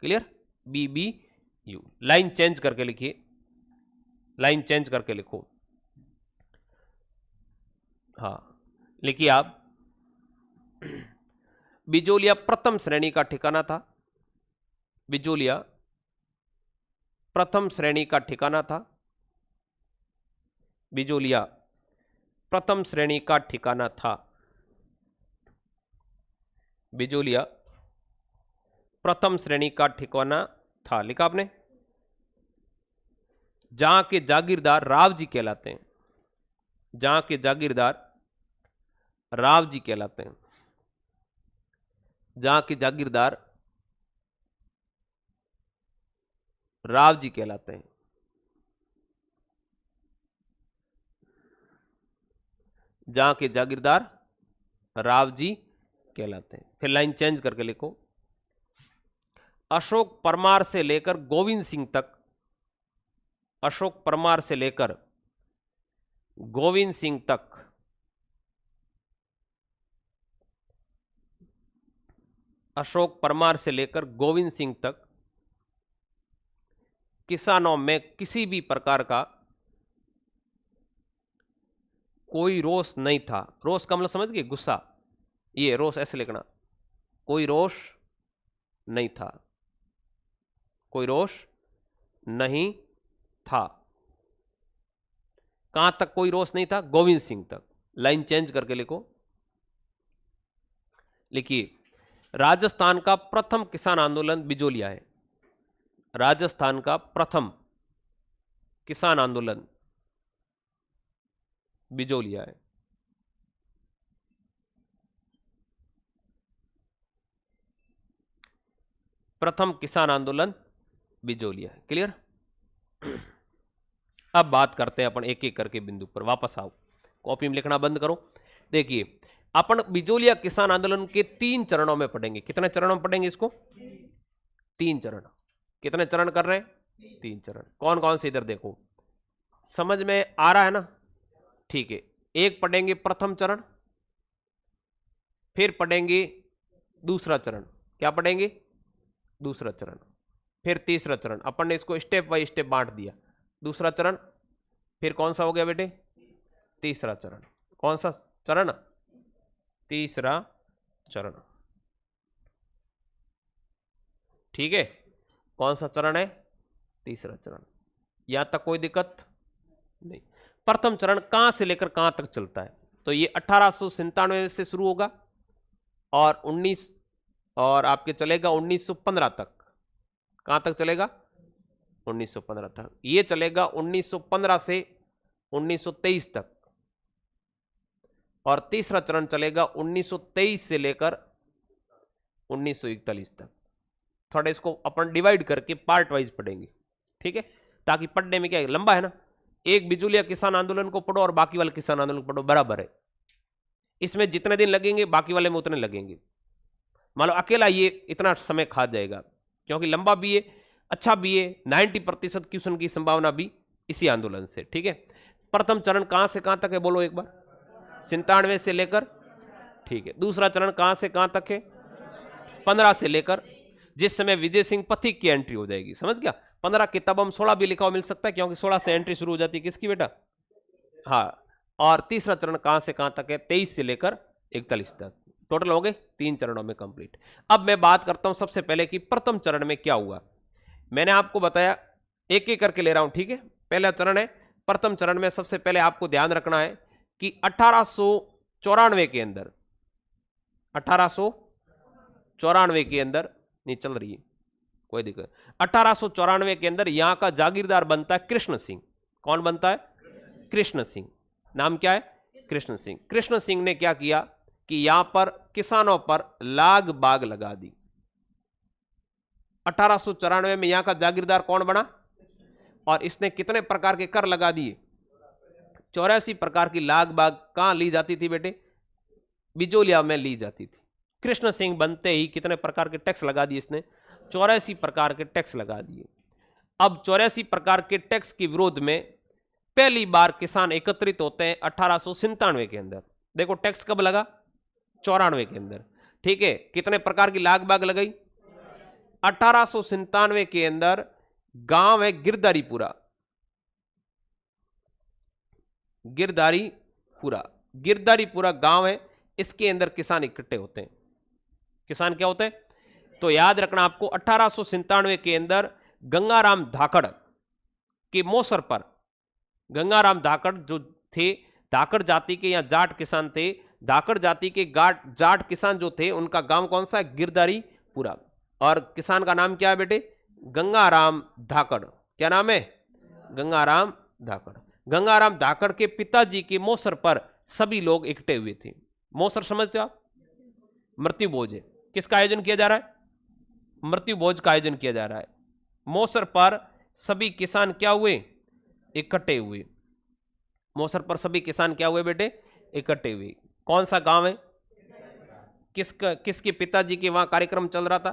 Clear? BBU। Line change करके लिखिए, लाइन चेंज करके लिखो, हाँ लिखिए आप, बिजोलिया प्रथम श्रेणी का ठिकाना था, बिजोलिया प्रथम श्रेणी का ठिकाना था, बिजोलिया प्रथम श्रेणी का ठिकाना था, बिजोलिया प्रथम श्रेणी का ठिकाना था। लिखा आपने? जहां के जागीरदार राव जी कहलाते हैं, जहां के जागीरदार राव जी कहलाते हैं, जहां के जागीरदार राव जी कहलाते हैं। जहां के जागीरदार राव जी कहलाते हैं। फिर लाइन चेंज करके लिखो, अशोक परमार से लेकर गोविंद सिंह तक, अशोक परमार से लेकर गोविंद सिंह तक अशोक परमार से लेकर गोविंद सिंह तक किसानों में किसी भी प्रकार का कोई रोष नहीं था। रोष का मतलब समझ गए, गुस्सा, ये रोष ऐसे लिखना, कोई रोष नहीं था, कोई रोष नहीं था। कहां तक कोई रोष नहीं था? गोविंद सिंह तक। लाइन चेंज करके लिखो, लिखिए, राजस्थान का प्रथम किसान आंदोलन बिजोलिया है। राजस्थान का प्रथम किसान आंदोलन बिजोलिया है। प्रथम किसान आंदोलन बिजोलिया है। क्लियर? अब बात करते हैं अपन एक एक करके बिंदु पर। वापस आओ, कॉपी में लिखना बंद करो। देखिए, अपन बिजोलिया किसान आंदोलन के 3 चरणों में पढ़ेंगे। कितने चरणों में पढ़ेंगे इसको? 3 चरण। कितने चरण कर रहे हैं? 3 चरण। कौन कौन से इधर देखो, समझ में आ रहा है ना? ठीक है, एक पढ़ेंगे प्रथम चरण, फिर पढ़ेंगे दूसरा चरण। क्या पढ़ेंगे? दूसरा चरण। फिर तीसरा चरण। अपन ने इसको स्टेप बाय स्टेप बांट दिया। दूसरा चरण, फिर कौन सा हो गया बेटे? तीसरा चरण। कौन सा चरण? तीसरा चरण। ठीक है, कौन सा चरण है? तीसरा चरण। यहां तक कोई दिक्कत नहीं। प्रथम चरण कहां से लेकर कहां तक चलता है? तो ये 1897 से शुरू होगा और आपके चलेगा 1915 तक। कहां तक चलेगा? 1915 तक। ये चलेगा 1915 से 1923 तक। और तीसरा चरण चलेगा 1923 से लेकर 1941 तक। थोड़ा इसको अपन डिवाइड करके पार्ट वाइज पढ़ेंगे, ठीक है, ताकि पढ़ने में क्या है, लंबा है ना। एक बिजोलिया किसान आंदोलन को पढ़ो और बाकी वाले किसान आंदोलन को पढ़ो, बराबर है। इसमें जितने दिन लगेंगे बाकी वाले में उतने लगेंगे। मान लो अकेला ये इतना समय खा जाएगा, क्योंकि लंबा भी है, अच्छा भी है। 90% क्वेश्चन की संभावना भी इसी आंदोलन से, ठीक है। प्रथम चरण कहां से कहां तक है बोलो एक बार? 97 से लेकर, ठीक है। दूसरा चरण कहां से कहां तक है? 15 से लेकर, जिस समय विजय सिंह पथिक की एंट्री हो जाएगी, समझ गया। 15 की तब हम 16 भी लिखा हुआ मिल सकता है, क्योंकि 16 से एंट्री शुरू हो जाती है किसकी बेटा? हाँ। और तीसरा चरण कहां से कहां तक है? 23 से लेकर 41 तक। टोटल हो गए 3 चरणों में कंप्लीट। अब मैं बात करता हूं सबसे पहले कि प्रथम चरण में क्या हुआ। मैंने आपको बताया, एक एक करके ले रहा हूं, ठीक है। पहला चरण है, प्रथम चरण में सबसे पहले आपको ध्यान रखना है कि 1894 के अंदर, 1894 के अंदर नहीं चल रही है कोई दिक्कत, 1894 के अंदर यहां का जागीरदार बनता है कृष्ण सिंह। कौन बनता है? कृष्ण सिंह। नाम क्या है? कृष्ण सिंह। कृष्ण सिंह ने क्या किया कि यहां पर किसानों पर लाग बाग लगा दी। 1894 में यहां का जागीरदार कौन बना? और इसने कितने प्रकार के कर लगा दिए? 84 प्रकार की लाग बाग कहां ली जाती थी बेटे? बिजोलिया में ली जाती थी। कृष्ण सिंह बनते ही कितने प्रकार के टैक्स लगा दिए इसने? 84 प्रकार के टैक्स लगा दिए। अब 84 प्रकार के टैक्स के विरोध में पहली बार किसान एकत्रित होते हैं 1897 के अंदर। देखो टैक्स कब लगा? 94 के अंदर, ठीक है। कितने प्रकार की लाग बाग लगाई? 1897 के अंदर गांव है गिरधारीपुरा, गिरधारीपुरा गांव है, इसके अंदर किसान इकट्ठे होते हैं। किसान क्या होते हैं? तो याद रखना आपको, 1897 के अंदर गंगाराम धाकड़ के मोसर पर, गंगाराम धाकड़ जो थे, धाकड़ जाति के या जाट किसान थे, धाकड़ जाति के जाट किसान जो थे, उनका गांव कौन सा है? गिरधारीपुरा। और किसान का नाम क्या है बेटे? गंगाराम धाकड़। क्या नाम है? गंगाराम धाकड़। गंगाराम धाकड़ के पिताजी के मोसर पर सभी लोग इकट्ठे हुए थे। मोसर समझते हो आप? मृत्यु भोज है। किसका आयोजन किया जा रहा है? मृत्यु भोज का आयोजन किया जा रहा है। मोसर पर सभी किसान क्या हुए? इकट्ठे हुए। मौसर पर सभी किसान क्या हुए बेटे? इकट्ठे हुए। कौन सा गांव है? किसके पिताजी के वहां कार्यक्रम चल रहा था?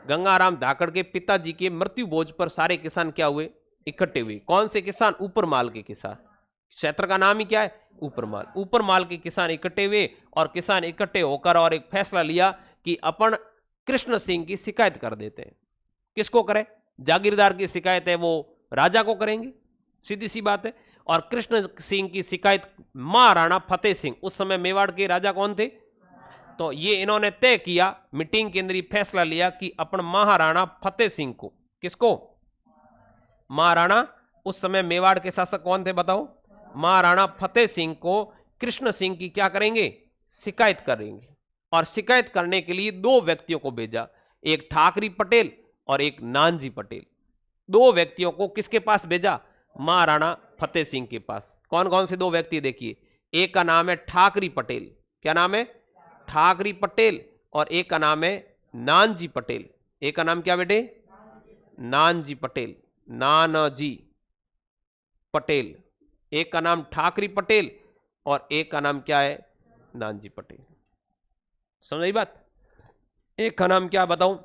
गंगाराम धाकड़ के पिताजी के मृत्यु भोज पर सारे किसान क्या हुए? इकट्ठे हुए। कौन से किसान? ऊपरमाल के किसान। क्षेत्र का नाम ही क्या है? ऊपरमाल। ऊपरमाल के किसान इकट्ठे हुए और किसान इकट्ठे होकर और एक फैसला लिया कि अपन कृष्ण सिंह की शिकायत कर देते हैं। किसको करें? जागीरदार की शिकायत है वो राजा को करेंगे, सीधी सी बात है। और कृष्ण सिंह की शिकायत महाराणा फतेह सिंह, उस समय मेवाड़ के राजा कौन थे? तो ये इन्होंने तय किया, मीटिंग के अंदर फैसला लिया कि अपन महाराणा फतेह सिंह को, किसको? महाराणा, उस समय मेवाड़ के शासक कौन थे बताओ? महाराणा फतेह सिंह को कृष्ण सिंह की क्या करेंगे? शिकायत करेंगे। और शिकायत करने के लिए दो व्यक्तियों को भेजा, एक ठाकरी पटेल और एक नानजी पटेल। दो व्यक्तियों को किसके पास भेजा? महाराणा फतेह सिंह के पास। कौन कौन से दो व्यक्ति? देखिए, एक का नाम है ठाकरी पटेल। क्या नाम है? ठाकरी पटेल। और एक का नाम है नानजी पटेल। एक का नाम क्या बेटे? नानजी पटेल। नानजी पटेल। एक का नाम ठाकरी पटेल और एक का नाम क्या है? नानजी पटेल। समझ आई बात? एक का नाम क्या बताऊं?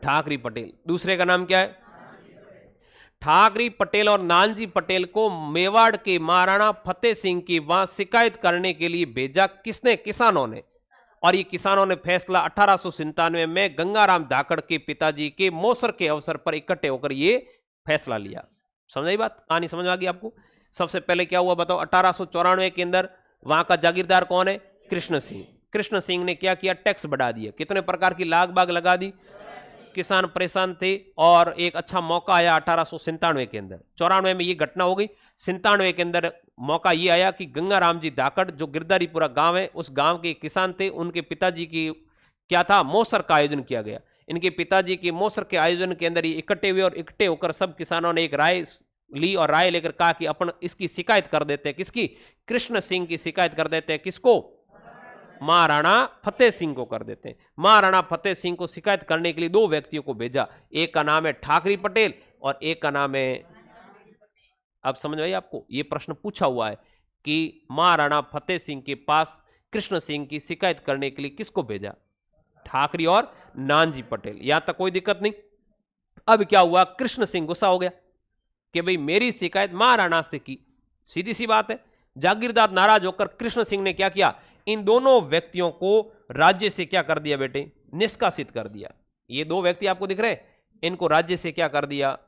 ठाकरी पटेल। दूसरे का नाम क्या है? ठाकरी पटेल और नानजी पटेल को मेवाड़ के महाराणा फतेह सिंह की वहां शिकायत करने के लिए भेजा। किसने? किसानों ने। और ये किसानों ने फैसला 1897 में गंगाराम धाकड़ के पिताजी के मौसर के अवसर पर इकट्ठे होकर ये फैसला लिया। समझ आई बात? कहानी समझ आ गई आपको? सबसे पहले क्या हुआ बताओ? 1894 के अंदर वहां का जागीरदार कौन है? कृष्ण सिंह। कृष्ण सिंह ने क्या किया? टैक्स बढ़ा दिया। कितने प्रकार की लाग बाग लगा दी। किसान परेशान थे और एक अच्छा मौका आया 1897 के अंदर। 94 में ये घटना हो गई। 97 के अंदर मौका ये आया कि गंगाराम जी धाकड़, जो गिरधारीपुरा गांव है, उस गांव के किसान थे, उनके पिताजी की क्या था? मौसर का आयोजन किया गया। इनके पिताजी के मौसर के आयोजन के अंदर ये इकट्ठे हुए और इकट्ठे होकर सब किसानों ने एक राय ली और राय लेकर कहा कि अपन इसकी शिकायत कर देते हैं। किसकी? कृष्ण सिंह की शिकायत कर देते हैं। किसको? महाराणा फतेह सिंह को कर देते हैं। महाराणा फतेह सिंह को शिकायत करने के लिए दो व्यक्तियों को भेजा। एक का नाम है ठाकरी पटेल और एक का नाम है, अब समझ आई आपको? ये प्रश्न पूछा हुआ है कि महाराणा फतेह सिंह के पास कृष्ण सिंह की शिकायत करने के लिए किसको भेजा? ठाकरी और नानजी पटेल। यहां तक कोई दिक्कत नहीं। अब क्या हुआ? कृष्ण सिंह गुस्सा हो गया कि भाई मेरी शिकायत महाराणा से की, सीधी सी बात है। जागीरदार नाराज होकर कृष्ण सिंह ने क्या किया? इन दोनों व्यक्तियों को राज्य से क्या कर दिया बेटे? निष्कासित कर दिया। ये दो व्यक्ति आपको दिख रहे? इनको राज्य से क्या कर दिया?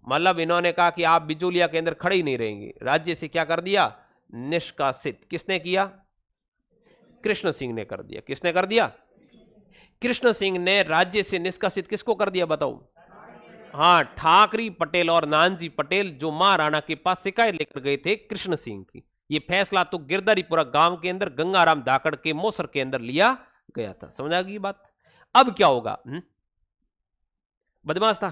मतलब इन्होंने कहा कि आप बिचौलिया के अंदर खड़े ही नहीं रहेंगे। राज्य से क्या कर दिया? निष्कासित। किसने किया? कृष्ण सिंह ने कर दिया। किसने कर दिया? कृष्ण सिंह ने राज्य से निष्कासित किसको कर दिया बताओ? हाँ, ठाकरी पटेल और नानजी पटेल, जो महाराणा के पास शिकायत लेकर गए थे कृष्ण सिंह की। ये फैसला तो गिरधारीपुरा गांव के अंदर गंगाराम धाकड़ के मौसर के अंदर लिया गया था। समझ आ गई बात? अब क्या होगा? बदमाश था।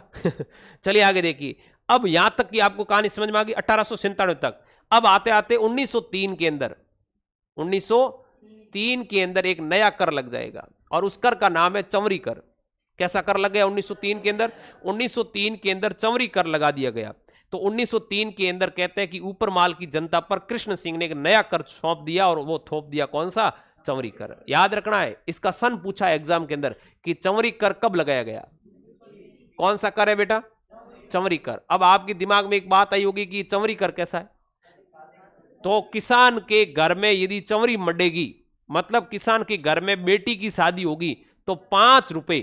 चलिए आगे देखिए। अब यहां तक कि आपको कहानी समझ में आ गई 1897 तक। अब आते आते 1903 के अंदर 1903 के अंदर एक नया कर लग जाएगा और उस कर का नाम है चंवरी कर। कैसा कर लग गया 1903 के अंदर? 1903 के अंदर चंवरी कर लगा दिया गया। तो 1903 के अंदर कहते हैं कि ऊपर माल की जनता पर कृष्ण सिंह ने एक नया कर सौंप दिया और वो थोप दिया कौन सा? चंवरी कर। याद रखना है, इसका सन पूछा एग्जाम के अंदर कि चंवरी कर कब लगाया गया। कौन सा कर है बेटा? चंवरी कर। अब आपके दिमाग में एक बात आई होगी कि चंवरी कर कैसा है? तो किसान के घर में यदि चंवरी मंडेगी, मतलब किसान के घर में बेटी की शादी होगी, तो 5 रुपए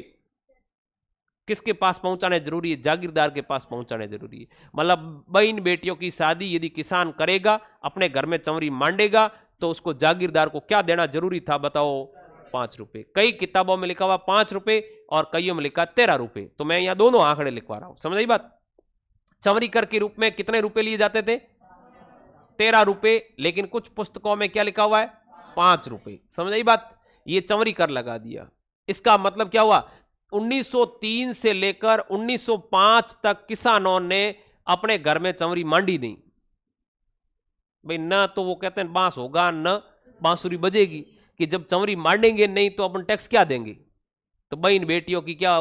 किसके पास पहुंचाने जरूरी है? जागीरदार के पास पहुंचाने जरूरी है। मतलब बहन बेटियों की शादी यदि किसान करेगा, अपने घर में चंवरी मांडेगा, तो उसको जागीरदार को क्या देना जरूरी था बताओ? 5 रुपए। कई किताबों में लिखा हुआ 5 रुपए और कईयों में लिखा 13 रुपए। तो मैं यहां दोनों आंकड़े लिखवा रहा हूं। समझ आई बात? चंवरी कर के रूप में कितने रुपए लिए जाते थे? 13 रुपए। लेकिन कुछ पुस्तकों में क्या लिखा हुआ है? 5 रुपए। समझ आई बात? ये चंवरी कर लगा दिया। इसका मतलब क्या हुआ? 1903 से लेकर 1905 तक किसानों ने अपने घर में चंवरी मांडी नहीं। भाई न तो वो कहते हैं बांस होगा न बांसुरी बजेगी, कि जब चंवरी मांडेंगे नहीं तो अपन टैक्स क्या देंगे? तो बहन बेटियों की क्या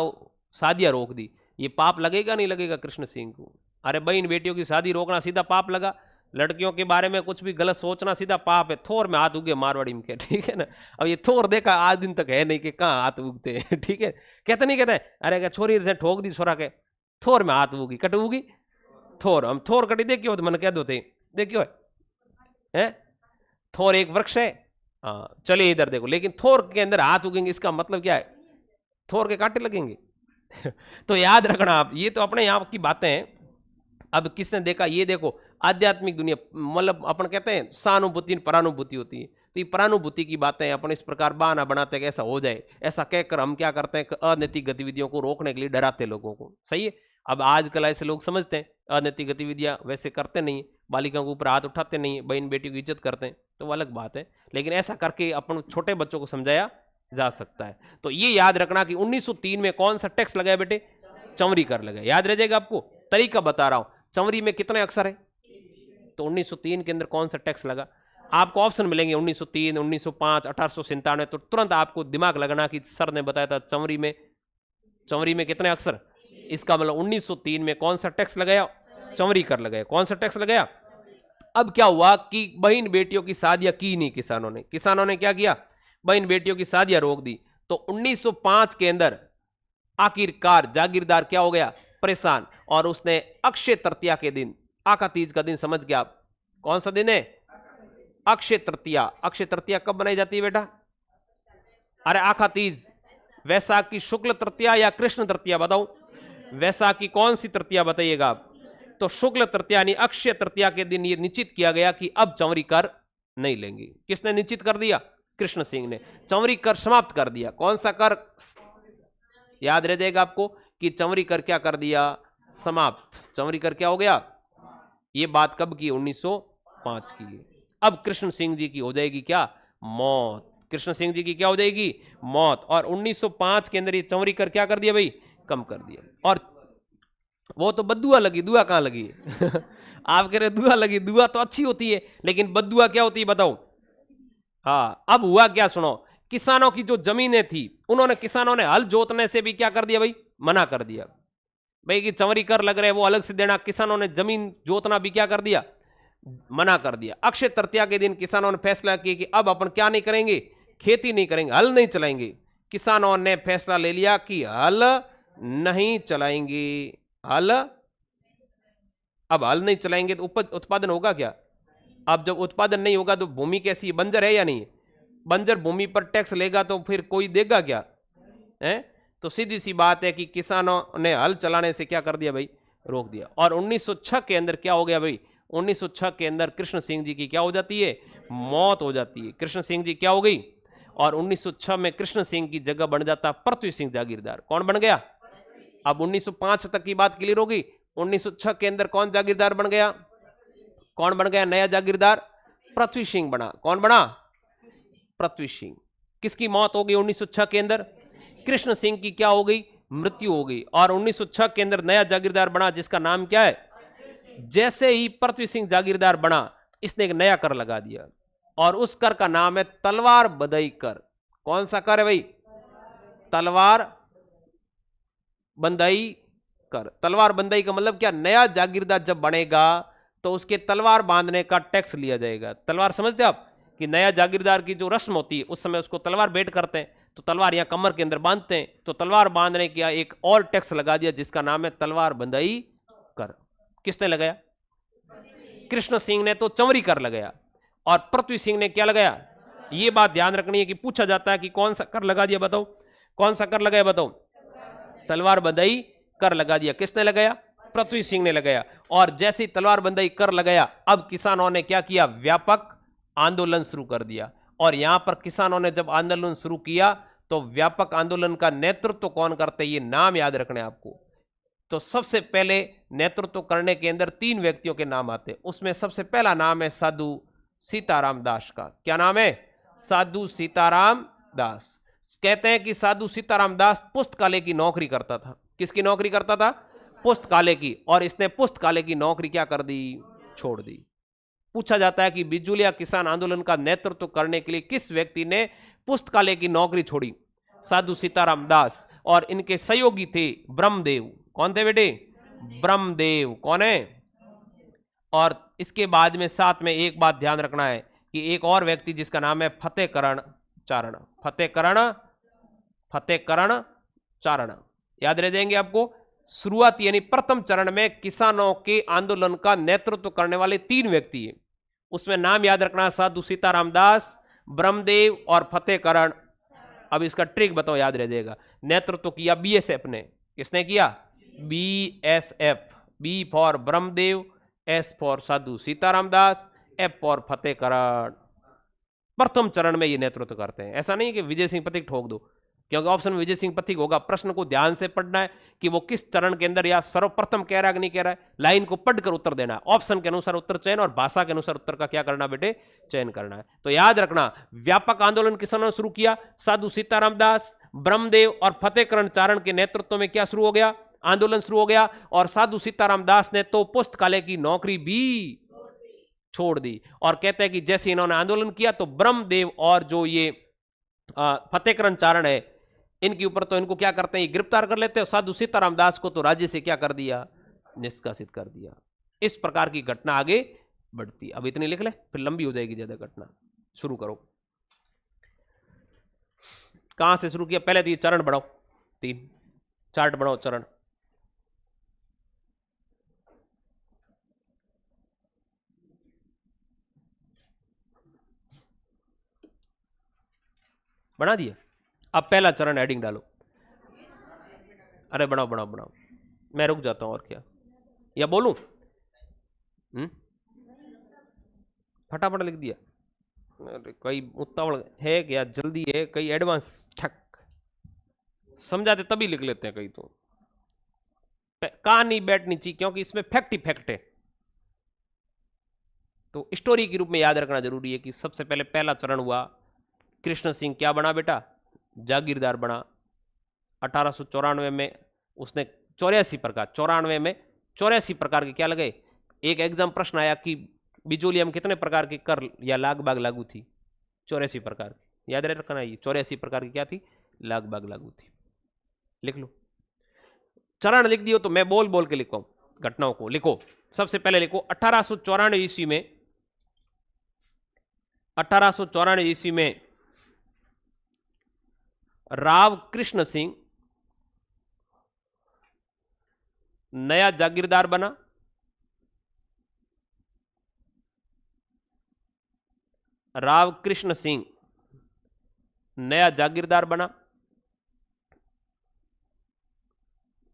शादियां रोक दी। ये पाप लगेगा नहीं लगेगा कृष्ण सिंह को? अरे बहन बेटियों की शादी रोकना सीधा पाप लगा, लड़कियों के बारे में कुछ भी गलत सोचना सीधा पाप है। थोर में हाथ उगे मारवाड़ी में के, ठीक है ना। अब ये थोर देखा आज दिन तक है नहीं कि कहाँ हाथ उगते हैं, ठीक है। कहते नहीं कहते अरे क्या छोरी से ठोक दी छोरा के थोर में हाथ उगी कट उगी थोर, हम थोर कटी देखियो तो मन कह दो देखियो है थोर एक वृक्ष है। हाँ चलिए इधर देखो, लेकिन थोर के अंदर हाथ उगेंगे इसका मतलब क्या है? थोर के कांटे लगेंगे। तो याद रखना आप, ये तो अपने यहाँ की बातें हैं। अब किसने देखा? ये देखो आध्यात्मिक दुनिया, मतलब अपन कहते हैं सहानुभूति परानुभूति होती है, तो ये परानुभूति की बातें अपन इस प्रकार बहाना बनाते हैं कि ऐसा हो जाए, ऐसा कहकर हम क्या करते हैं अनैतिक गतिविधियों को रोकने के लिए डराते लोगों को। सही है। अब आजकल ऐसे लोग समझते हैं अनैतिक गतिविधियां वैसे करते नहीं, बालिकाओं के ऊपर हाथ उठाते नहीं, बहन बेटी की इज्जत करते हैं, तो वो अलग बात है। लेकिन ऐसा करके अपन छोटे बच्चों को समझाया जा सकता है। तो ये याद रखना कि 1903 में कौन सा टैक्स लगाया बेटे? चमरी कर लगाया। याद रह जाएगा आपको, तरीका बता रहा हूं। चमरी में कितने अक्षर है? तो 1903 के अंदर कौन सा टैक्स लगा? आपको ऑप्शन मिलेंगे 1903, 1905, 1897। तो तुरंत आपको दिमाग लगना कि सर ने बताया था चमरी में कितने अक्षर, इसका मतलब 1903 में कौन सा टैक्स लगाया? चमरी कर लगाया। कौन सा टैक्स लगाया? अब क्या हुआ कि बहन बेटियों की शादियां की नहीं किसानों ने क्या किया? बहन बेटियों की शादियां रोक दी। तो 1905 के अंदर आखिरकार जागीरदार क्या हो गया? परेशान। और उसने अक्षय तृतीया के दिन, आका तीज का दिन समझ गया आप कौन सा दिन है? अक्षय तृतीया। अक्षय तृतीया कब बनाई जाती है बेटा? अरे आका तीज। वैशाख की शुक्ल तृतीया या कृष्ण तृतीया बताओ? वैशाख की कौन सी तृतीया बताइएगा आप? तो शुक्ल तृतीया यानी अक्षय तृतीया के दिन ये निश्चित किया गया कि अब चंवरी कर नहीं लेंगे। किसने निश्चित कर दिया? कृष्ण सिंह ने। चंवरी कर समाप्त कर दिया। कौन सा कर? याद रह जाएगा आपको कि चंवरी कर क्या कर दिया? समाप्त। चंवरी कर क्या हो गया? ये बात कब की? 1905 की। अब कृष्ण सिंह जी की हो जाएगी क्या? मौत। कृष्ण सिंह जी की क्या हो जाएगी? मौत। और 1905 के अंदर ये चंवरी कर क्या कर दिया भाई? कम कर दिया। और वो तो बद्दुआ लगी, दुआ कहां लगी? आप कह रहे दुआ लगी, दुआ तो अच्छी होती है, लेकिन बद्दुआ क्या होती है बताओ? हाँ। अब हुआ क्या सुनो, किसानों की जो जमीनें थी किसानों ने हल जोतने से भी क्या कर दिया भाई? मना कर दिया भाई कि चंवरी कर लग रहे वो अलग से देना। किसानों ने जमीन जोतना भी क्या कर दिया? मना कर दिया। अक्षय तृतीया के दिन किसानों ने फैसला किया कि अब अपन क्या नहीं करेंगे? खेती नहीं करेंगे, हल नहीं चलाएंगे। किसानों ने फैसला ले लिया कि हल नहीं चलाएंगे। अब हल नहीं चलाएंगे तो उपज उत्पादन होगा क्या? अब जब उत्पादन नहीं होगा तो भूमि कैसी? बंजर है या नहीं? बंजर भूमि पर टैक्स लेगा तो फिर कोई देगा क्या? है? तो सीधी सी बात है कि किसानों ने हल चलाने से क्या कर दिया भाई? रोक दिया। और 1906 के अंदर क्या हो गया भाई? 1906 के अंदर कृष्ण सिंह जी की क्या हो जाती है? मौत हो जाती है। कृष्ण सिंह जी क्या हो गई? और 1906 में कृष्ण सिंह की जगह बन जाता पृथ्वी सिंह जागीरदार। कौन बन गया? अब 1905 तक की बात क्लियर होगी। 1906 के अंदर कौन जागीरदार बन गया? कौन बन गया नया जागीरदार? पृथ्वी सिंह बना। कौन बना? पृथ्वी सिंह। किसकी मौत हो गई 1906 के अंदर? कृष्ण सिंह की क्या हो गई? मृत्यु हो गई। और 1906 के अंदर नया जागीरदार बना जिसका नाम क्या है? जैसे ही पृथ्वी सिंह जागीरदार बना, इसने एक नया कर लगा दिया और उस कर का नाम है तलवार बंदई कर। कौन सा कर है भाई? तलवार बंदई कर। तलवार बंदई का मतलब क्या? नया जागीरदार जब बनेगा तो उसके तलवार बांधने का टैक्स लिया जाएगा। तलवार समझते आप कि नया जागीरदार की जो रस्म होती है उस समय उसको तलवार भेंट करते हैं, तो तलवार यहां कमर के अंदर बांधते हैं, तो तलवार बांधने का एक और टैक्स लगा दिया जिसका नाम है तलवार बंदई कर। किसने लगाया? कृष्ण सिंह ने तो चंवरी कर लगाया और पृथ्वी सिंह ने क्या लगाया? यह बात ध्यान रखनी है कि पूछा जाता है कि कौन सा कर लगा दिया बताओ? कौन सा कर लगाया बताओ? तलवार बंदई कर लगा दिया। किसने लगाया? पृथ्वी सिंह ने लगाया। और जैसे ही तलवार बंदई कर लगाया, अब किसानों ने क्या किया? व्यापक आंदोलन शुरू कर दिया। और यहां पर किसानों ने जब आंदोलन शुरू किया तो व्यापक आंदोलन का नेतृत्व कौन करते? ये नाम याद रखने आपको। तो सबसे पहले नेतृत्व करने के अंदर 3 व्यक्तियों के नाम आते हैं। उसमें सबसे पहला नाम है साधु सीताराम दास का। क्या नाम है? साधु सीताराम दास। कहते हैं कि साधु सीताराम दास पुस्तकालय की नौकरी करता था। किसकी नौकरी करता था? पुस्तकालय की। और इसने पुस्तकालय की नौकरी क्या कर दी? छोड़ दी। पूछा जाता है कि बिजुलिया किसान आंदोलन का नेतृत्व करने के लिए किस व्यक्ति ने पुस्तकालय की नौकरी छोड़ी? साधु सीताराम दास। और इनके सहयोगी थे ब्रह्मदेव। कौन थे बेटे? ब्रह्मदेव। कौन है? और इसके बाद में साथ में एक बात ध्यान रखना है कि एक और व्यक्ति जिसका नाम है फतेहकरण चारण। फतेहकरण चारण याद रह जाएंगे आपको। शुरुआत यानी प्रथम चरण में किसानों के आंदोलन का नेतृत्व करने वाले 3 व्यक्ति है, उसमें नाम याद रखना, साधु सीताराम दास, ब्रह्मदेव और फतेहकरण। अब इसका ट्रिक बताओ, याद रह जाएगा। नेतृत्व किया बीएसएफ ने। किसने किया? BSF. B for Brahmadev, S for Sadhu Sitaram Das, F for Fatehkaran. प्रथम चरण में ये नेतृत्व करते हैं। ऐसा नहीं कि विजय सिंह पथिक ठोक दो, क्योंकि ऑप्शन में विजय सिंह पथिक होगा। प्रश्न को ध्यान से पढ़ना है कि वो किस चरण के अंदर या सर्वप्रथम कह रहा है कि नहीं कह रहा है। लाइन को पढ़कर उत्तर देना है। ऑप्शन के अनुसार उत्तर चयन और भाषा के अनुसार उत्तर का क्या करना बेटे? चयन करना है। तो याद रखना, व्यापक आंदोलन किसानों ने शुरू किया। साधु सीताराम दास, ब्रह्मदेव और फतेहकरण चारण के नेतृत्व में क्या शुरू हो गया? आंदोलन शुरू हो गया। और साधु सीताराम दास ने तो पुस्तकालय की नौकरी भी छोड़ दी। और कहते हैं कि जैसे इन्होंने आंदोलन किया तो ब्रह्मदेव और जो ये फतेहकरण चारण है, इनके ऊपर तो इनको क्या करते हैं? गिरफ्तार कर लेते हैं। साधु सीताराम दास को तो राज्य से क्या कर दिया? निष्कासित कर दिया। इस प्रकार की घटना आगे बढ़ती। अब इतनी लिख ले, फिर लंबी हो जाएगी ज्यादा घटना। शुरू करो। कहां से शुरू किया? पहले तो ये चरण बढ़ाओ, 3 चार्ट बढ़ाओ चरण। बना दिया। अब पहला चरण हेडिंग डालो। अरे बनाओ बनाओ बनाओ, मैं रुक जाता हूं और क्या, या बोलूं? फटाफट लिख दिया। अरे कई उतावल है क्या? जल्दी है कई, एडवांस ठक समझाते तभी लिख लेते हैं कई। तो कहानी बैठनी चाहिए, क्योंकि इसमें फैक्ट ही फैक्ट है। तो स्टोरी के रूप में याद रखना जरूरी है कि सबसे पहले पहला चरण हुआ। कृष्ण सिंह क्या बना बेटा? जागीरदार बना। 1894 में उसने 94 में 84 प्रकार के क्या लगे? एक एग्जाम प्रश्न आया कि बिजोलिया में कितने प्रकार के कर या लाग बाग लागू थी? 84 प्रकार की। याद रखना, ये 84 प्रकार की क्या थी? लाग बाग लागू थी। लिख लो। चरण लिख दियो तो मैं बोल बोल के लिखो, घटनाओं को लिखो। सबसे पहले लिखो 1894 ईस्वी में, 1894 ईस्वी में राव कृष्ण सिंह नया जागीरदार बना। राव कृष्ण सिंह नया जागीरदार बना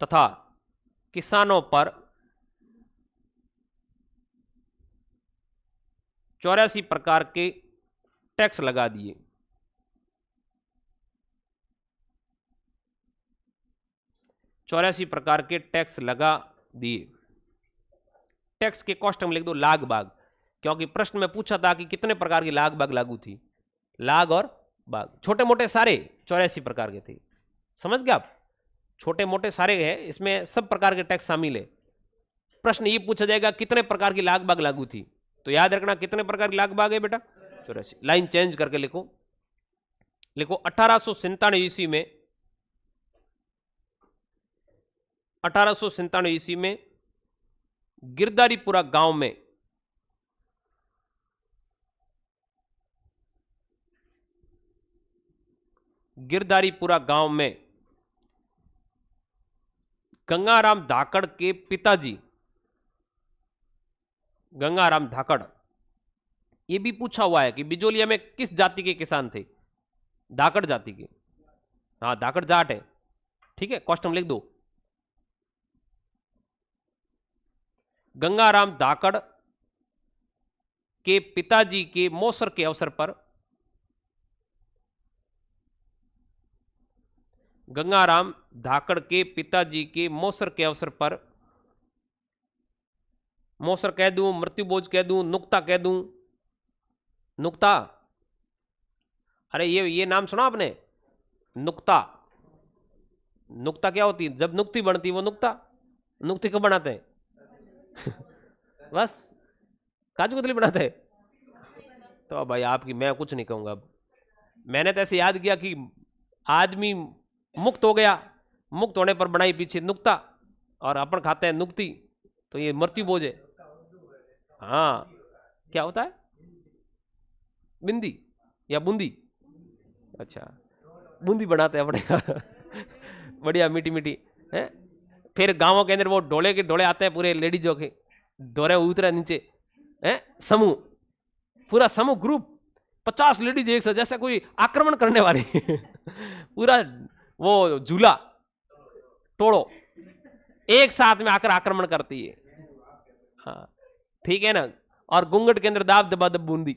तथा किसानों पर 84 प्रकार के टैक्स लगा दिए। 84 प्रकार के टैक्स लगा दिए। टैक्स के कॉस्ट में लिख दो लाग बाग, क्योंकि प्रश्न में पूछा था कि कितने प्रकार की लाग बाग लागू थी। लाग और बाग छोटे मोटे सारे 84 प्रकार के थे। समझ गए आप? छोटे मोटे सारे हैं, इसमें सब प्रकार के टैक्स शामिल है। प्रश्न ये पूछा जाएगा कितने प्रकार की लाग बाग लागू थी, तो याद रखना कितने प्रकार की लाग बाग है बेटा? 84। लाइन चेंज करके लिखो। लिखो 1897 ईस्वी में, 1897 ईस्वी में गिरधारीपुरा गांव में गिरधारीपुरा गांव में गंगाराम धाकड़ के पिताजी, गंगाराम धाकड़, ये भी पूछा हुआ है कि बिजोलिया में किस जाति के किसान थे? धाकड़ जाति के। हाँ धाकड़ जाट है, ठीक है, क्वेश्चन लिख दो। गंगाराम धाकड़ के पिताजी के मौसर के अवसर पर, गंगाराम धाकड़ के पिताजी के मौसर के अवसर पर, मौसर कह दूं, मृत्युभोज कह दूं, नुक्ता कह दूं? नुक्ता। अरे ये नाम सुना आपने? नुक्ता। नुक्ता क्या होती है? जब नुक्ति बनती वो नुक्ता। नुक्ति कब बनाते हैं? बस काजू कतली बनाते हैं। तो अब भाई आपकी मैं कुछ नहीं कहूंगा। अब मैंने तो ऐसे याद किया कि आदमी मुक्त हो गया, मुक्त होने पर बनाई पीछे नुक्ता, और अपन खाते हैं नुक्ती, तो ये मृत्यु भोज है। हाँ, क्या होता है? बिंदी या बूंदी? अच्छा, बूंदी बनाते हैं अपने बढ़िया मीठी मीठी है। फिर गांवों के अंदर वो डोले के डोले आते हैं पूरे लेडीजों के, डोरे उतरे नीचे है, समूह, पूरा समूह ग्रुप, 50 लेडीज एक साथ, जैसे कोई आक्रमण करने वाली पूरा वो झूला तोड़ो एक साथ में आकर आक्रमण करती है। हाँ, ठीक है ना। और घूंघट के अंदर दाब दबा दब बूंदी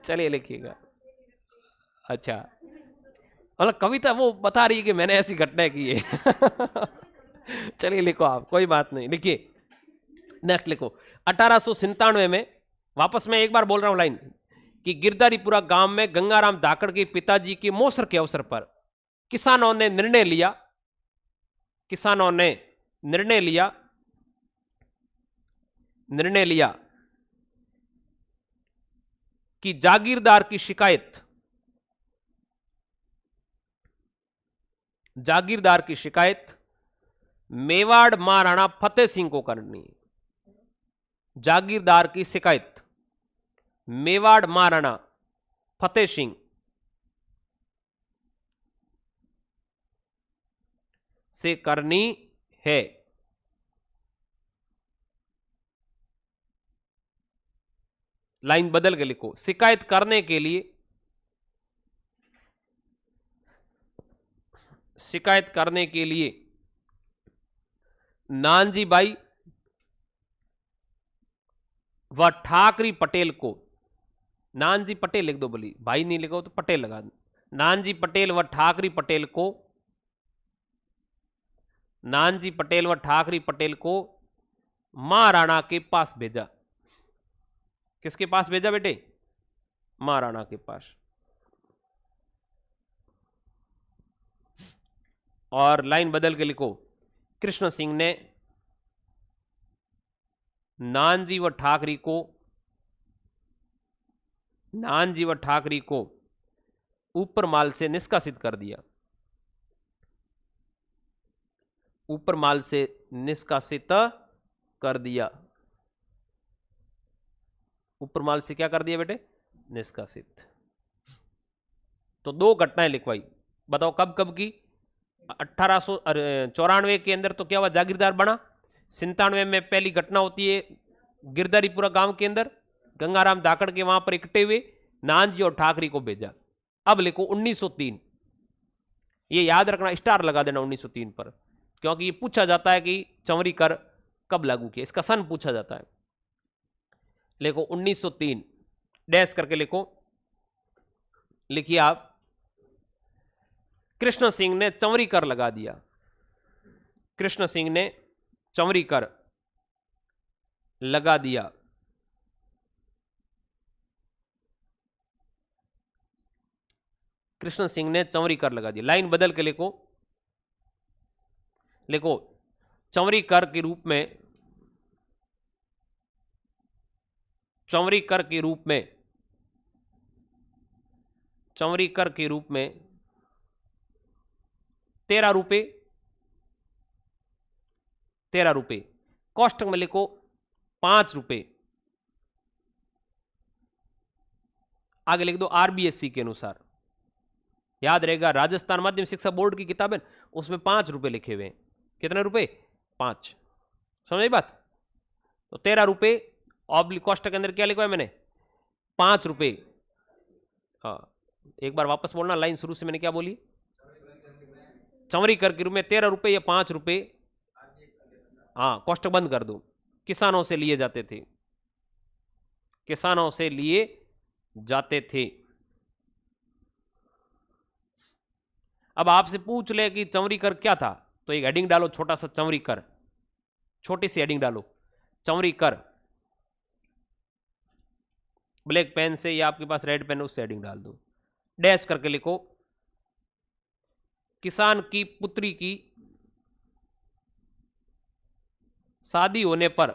चलिए लिखिएगा। अच्छा, मतलब कविता वो बता रही है कि मैंने ऐसी घटना की है चलिए लिखो आप, कोई बात नहीं, लिखिए। नेक्स्ट लिखो। 1897 में, वापस मैं एक बार बोल रहा हूं लाइन, कि गिरधारीपुरा गांव में गंगाराम धाकड़ के पिताजी के मौसर के अवसर पर किसानों ने निर्णय लिया, किसानों ने निर्णय लिया, निर्णय लिया कि जागीरदार की शिकायत, जागीरदार की शिकायत मेवाड़ महाराणा फतेह सिंह को करनी। जागीरदार की शिकायत मेवाड़ महाराणा फतेह सिंह से करनी है। लाइन बदल के लिखो। शिकायत करने के लिए, शिकायत करने के लिए नानजी बाई व ठाकरी पटेल को, नानजी पटेल लिख दो, बोली भाई नहीं लिखो तो पटेल लगा दो, नानजी पटेल व ठाकरी पटेल को, नानजी पटेल व ठाकरी पटेल को महाराणा के पास भेजा। किसके पास भेजा बेटे? महाराणा के पास। और लाइन बदल के लिखो। कृष्ण सिंह ने नानजी व ठाकरी को, नानजी व ठाकरी को ऊपर माल से निष्कासित कर दिया, ऊपर माल से निष्कासित कर दिया। ऊपर माल से क्या कर दिया बेटे? निष्कासित। तो दो घटनाएं लिखवाई, बताओ कब कब की? 1894 के अंदर तो क्या हुआ? जागीरदार बना। 97 में पहली घटना होती है गिरधारीपुरा गांव के अंदर, गंगाराम धाकड़ के वहां पर इकट्ठे हुए, नानजी और ठाकरी को भेजा। अब लिखो 1903, ये याद रखना, स्टार लगा देना 1903 पर, क्योंकि ये पूछा जाता है कि चंवरी कर कब लागू किया, इसका सन पूछा जाता है। लिखो 1903 डैश करके लिखो, लिखिए आप। कृष्ण सिंह ने चंवरी कर लगा दिया, कृष्ण सिंह ने चंवरी कर लगा दिया। कृष्ण सिंह ने चंवरी कर लगा दिया। लाइन बदल के लिखो, लिखो चंवरी कर के रूप में, चंवरी कर के रूप में, चंवरी कर के रूप में 13 रुपए, 13 रुपए। कॉस्ट में लिखो 5 रुपए। आगे लिख दो आरबीएससी के अनुसार, याद रहेगा, राजस्थान माध्यमिक शिक्षा बोर्ड की किताब है, उसमें 5 रुपए लिखे हुए हैं। कितने रुपए? 5। समझ बात? तो 13 रुपए ऑब्लिक कॉस्ट के अंदर क्या लिखा है मैंने? 5 रुपए। हाँ, एक बार वापस बोलना, लाइन शुरू से मैंने क्या बोली? चंवरी कर के रूप में 13 रुपए या 5 रुपए। हाँ, कॉस्ट बंद कर दो। किसानों से लिए जाते थे, किसानों से लिए जाते थे। अब आपसे पूछ ले कि चंवरी कर क्या था, तो एक हेडिंग डालो छोटा सा, चंवरी कर, छोटी सी हेडिंग डालो, चंवरी कर। ब्लैक पेन से या आपके पास रेड पेन है उससे हेडिंग डाल दो। डैश करके लिखो, किसान की पुत्री की शादी होने पर,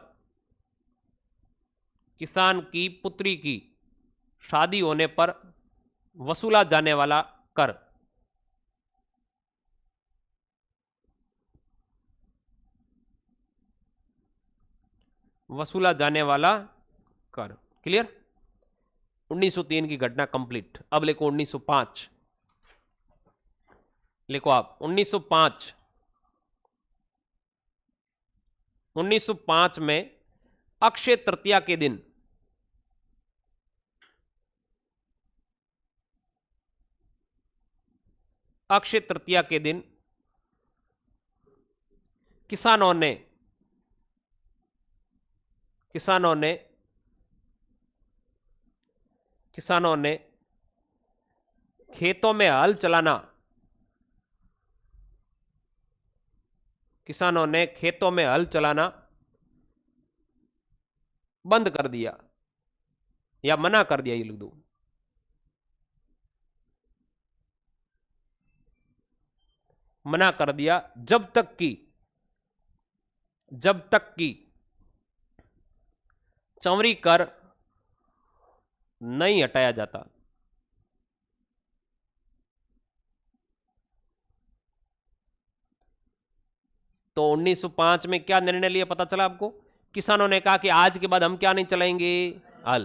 किसान की पुत्री की शादी होने पर वसूला जाने वाला कर। वसूला जाने वाला कर। क्लियर? 1903 की घटना कंप्लीट। अब लिखो 1905, लिखो आप 1905। 1905 में अक्षय तृतीया के दिन अक्षय तृतीया के दिन किसानों ने खेतों में हल चलाना बंद कर दिया या मना कर दिया, ये लिख दो। मना कर दिया जब तक कि चमड़ी कर नहीं हटाया जाता। तो 1905 में क्या निर्णय लिया पता चला आपको? किसानों ने कहा कि आज के बाद हम क्या नहीं चलाएंगे? हल।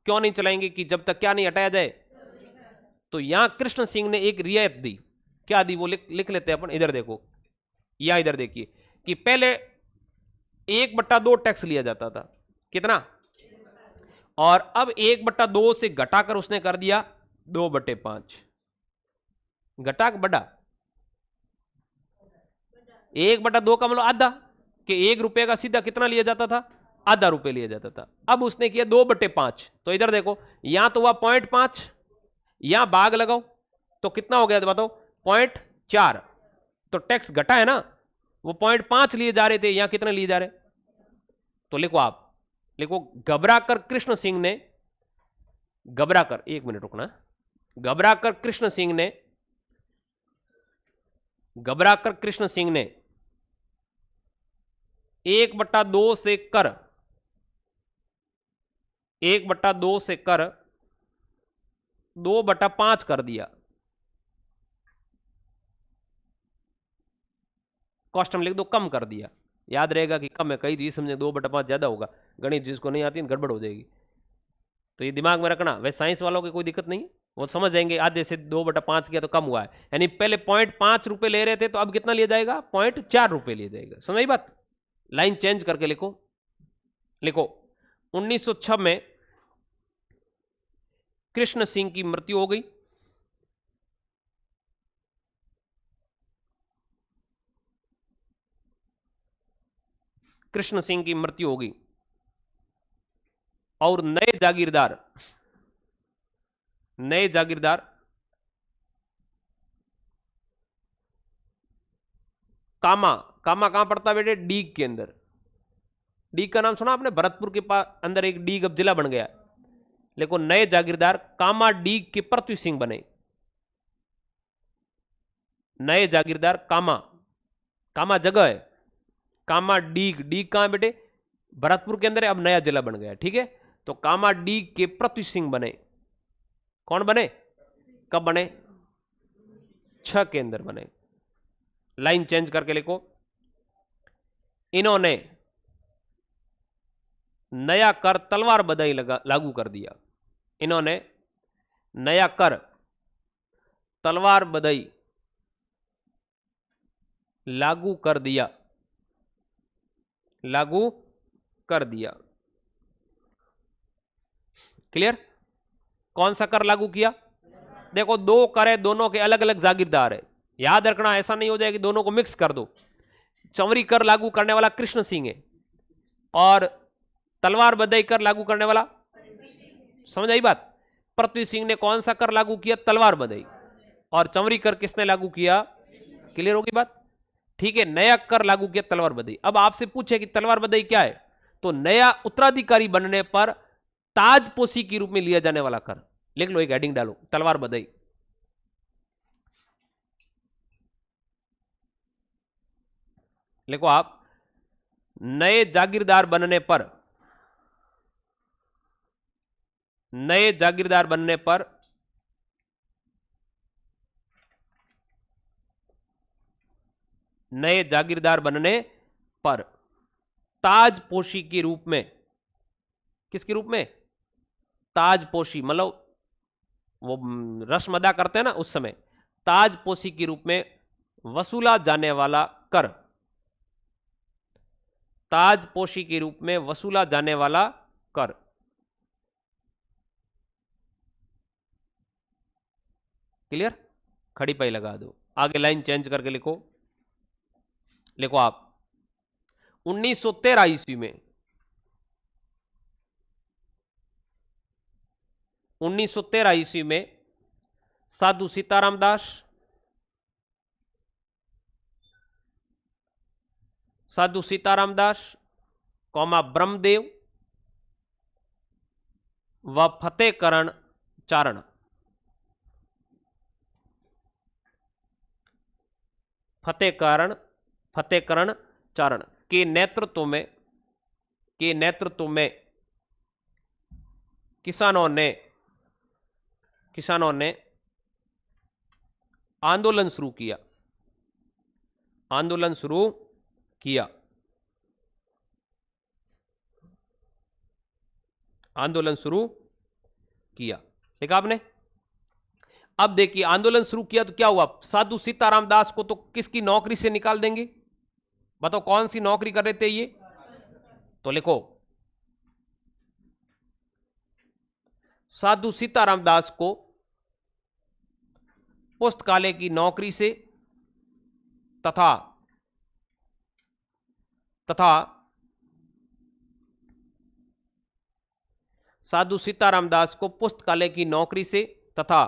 क्यों नहीं चलाएंगे? कि जब तक क्या नहीं हटाया जाए। तो यहां कृष्ण सिंह ने एक रियायत दी। क्या दी वो लिख लेते हैं अपन। इधर देखो, या इधर देखिए कि पहले 1/2 टैक्स लिया जाता था। कितना? और अब 1/2 से घटाकर उसने कर दिया 2/5। घटा के बढ़ा? 1/2 का मतलब आधा, कि 1 रुपए का सीधा कितना लिया जाता था? आधा रुपए लिया जाता था। अब उसने किया 2/5। तो इधर देखो, यहां तो हुआ 0.5, यहां भाग लगाओ तो कितना हो गया बताओ? 0.4। तो टैक्स घटा है ना, वो 0.5 लिए जा रहे थे, यहां कितने लिए जा रहे? तो लिखो आप, लिखो घबराकर कृष्ण सिंह ने, घबराकर, 1 मिनट रुकना, घबराकर कृष्ण सिंह ने 1/2 से कर 2/5 कर दिया। कॉस्ट में लिख दो, कम कर दिया। याद रहेगा कि कम है, कई चीज समझे 2/5 ज्यादा होगा। गणित जिसको नहीं आती गड़बड़ हो जाएगी, तो ये दिमाग में रखना। वैसे साइंस वालों की कोई दिक्कत नहीं, वो समझ जाएंगे। आधे से 2/5 किया तो कम हुआ है, यानी पहले 0.5 रुपए ले रहे थे, तो अब कितना लिया जाएगा? 0.4 रुपए लिया जाएगा। समझ बात? लाइन चेंज करके लिखो, लिखो 1906 में कृष्ण सिंह की मृत्यु हो गई। कृष्ण सिंह की मृत्यु हो गई और नए जागीरदार कामा, कामा कहां पड़ता है बेटे? डीग के अंदर। डीग का नाम सुना आपने? भरतपुर के पास अंदर एक डीग अब जिला बन गया। देखो नए जागीरदार कामा डीग के पृथ्वी सिंह बने। नए जागीरदार कामा, कामा जगह है, कामा डीग, डीग कहां बेटे? भरतपुर के अंदर है, अब नया जिला बन गया। ठीक है, तो कामा डीग के पृथ्वी सिंह बने। कौन बने? कब बने? 6 के अंदर बने। लाइन चेंज करके लिखो, इन्होंने नया कर तलवार बधाई लागू कर दिया। इन्होंने नया कर तलवार बधाई लागू कर दिया, लागू कर दिया। क्लियर? कौन सा कर लागू किया? देखो 2 कर है, दोनों के अलग अलग जागीरदार है। याद रखना, ऐसा नहीं हो जाए कि दोनों को मिक्स कर दो। चंवरी कर लागू करने वाला कृष्ण सिंह है और तलवार बधाई कर लागू करने वाला, समझ आई बात? पृथ्वी सिंह ने कौन सा कर लागू किया? तलवार बधाई। और चंवरी कर किसने लागू किया? क्लियर होगी बात? ठीक है, नया कर लागू किया तलवार बधाई। अब आपसे पूछे कि तलवार बधाई क्या है, तो नया उत्तराधिकारी बनने पर ताजपोशी के रूप में लिया जाने वाला कर। लिख लो, एक हेडिंग डालो, तलवार बधाई। लिखो आप, नए जागीरदार बनने पर, नए जागीरदार बनने पर नए जागीरदार बनने पर ताजपोशी के रूप में, किसके रूप में? ताजपोशी, मतलब वो रस्म अदा करते हैं ना उस समय, ताजपोशी के रूप में वसूला जाने वाला कर, ताजपोशी के रूप में वसूला जाने वाला कर। क्लियर? खड़ी पाई लगा दो, आगे लाइन चेंज करके लिखो। लिखो आप 1913 ईस्वी में, 1913 ईस्वी में साधु सीताराम दास, साधु सीताराम दास कौमा ब्रह्मदेव व फतेहकरण चारण, फतेहकरण चारण के नेतृत्व में किसानों ने आंदोलन शुरू किया, आंदोलन शुरू किया, आंदोलन शुरू किया। देखा आपने? अब देखिए आंदोलन शुरू किया तो क्या हुआ, साधु सीताराम दास को तो किसकी नौकरी से निकाल देंगे? बताओ कौन सी नौकरी कर रहे थे ये? तो लिखो साधु सीताराम दास को पुस्तकालय की नौकरी से तथा साधु सीताराम दास को पुस्तकालय की नौकरी से तथा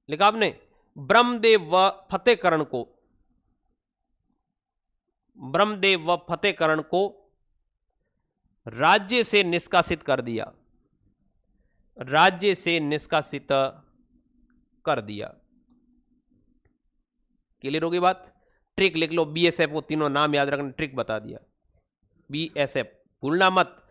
लिखा आपने ब्रह्मदेव व फतेहकरण को, ब्रह्मदेव व फतेहकरण को राज्य से निष्कासित कर दिया, राज्य से निष्कासित कर दिया। क्लियर होगी बात? ट्रिक लिख लो, बीएसएफ, वो तीनों नाम याद रखना, ट्रिक बता दिया। बीएसएफ भूलना मत,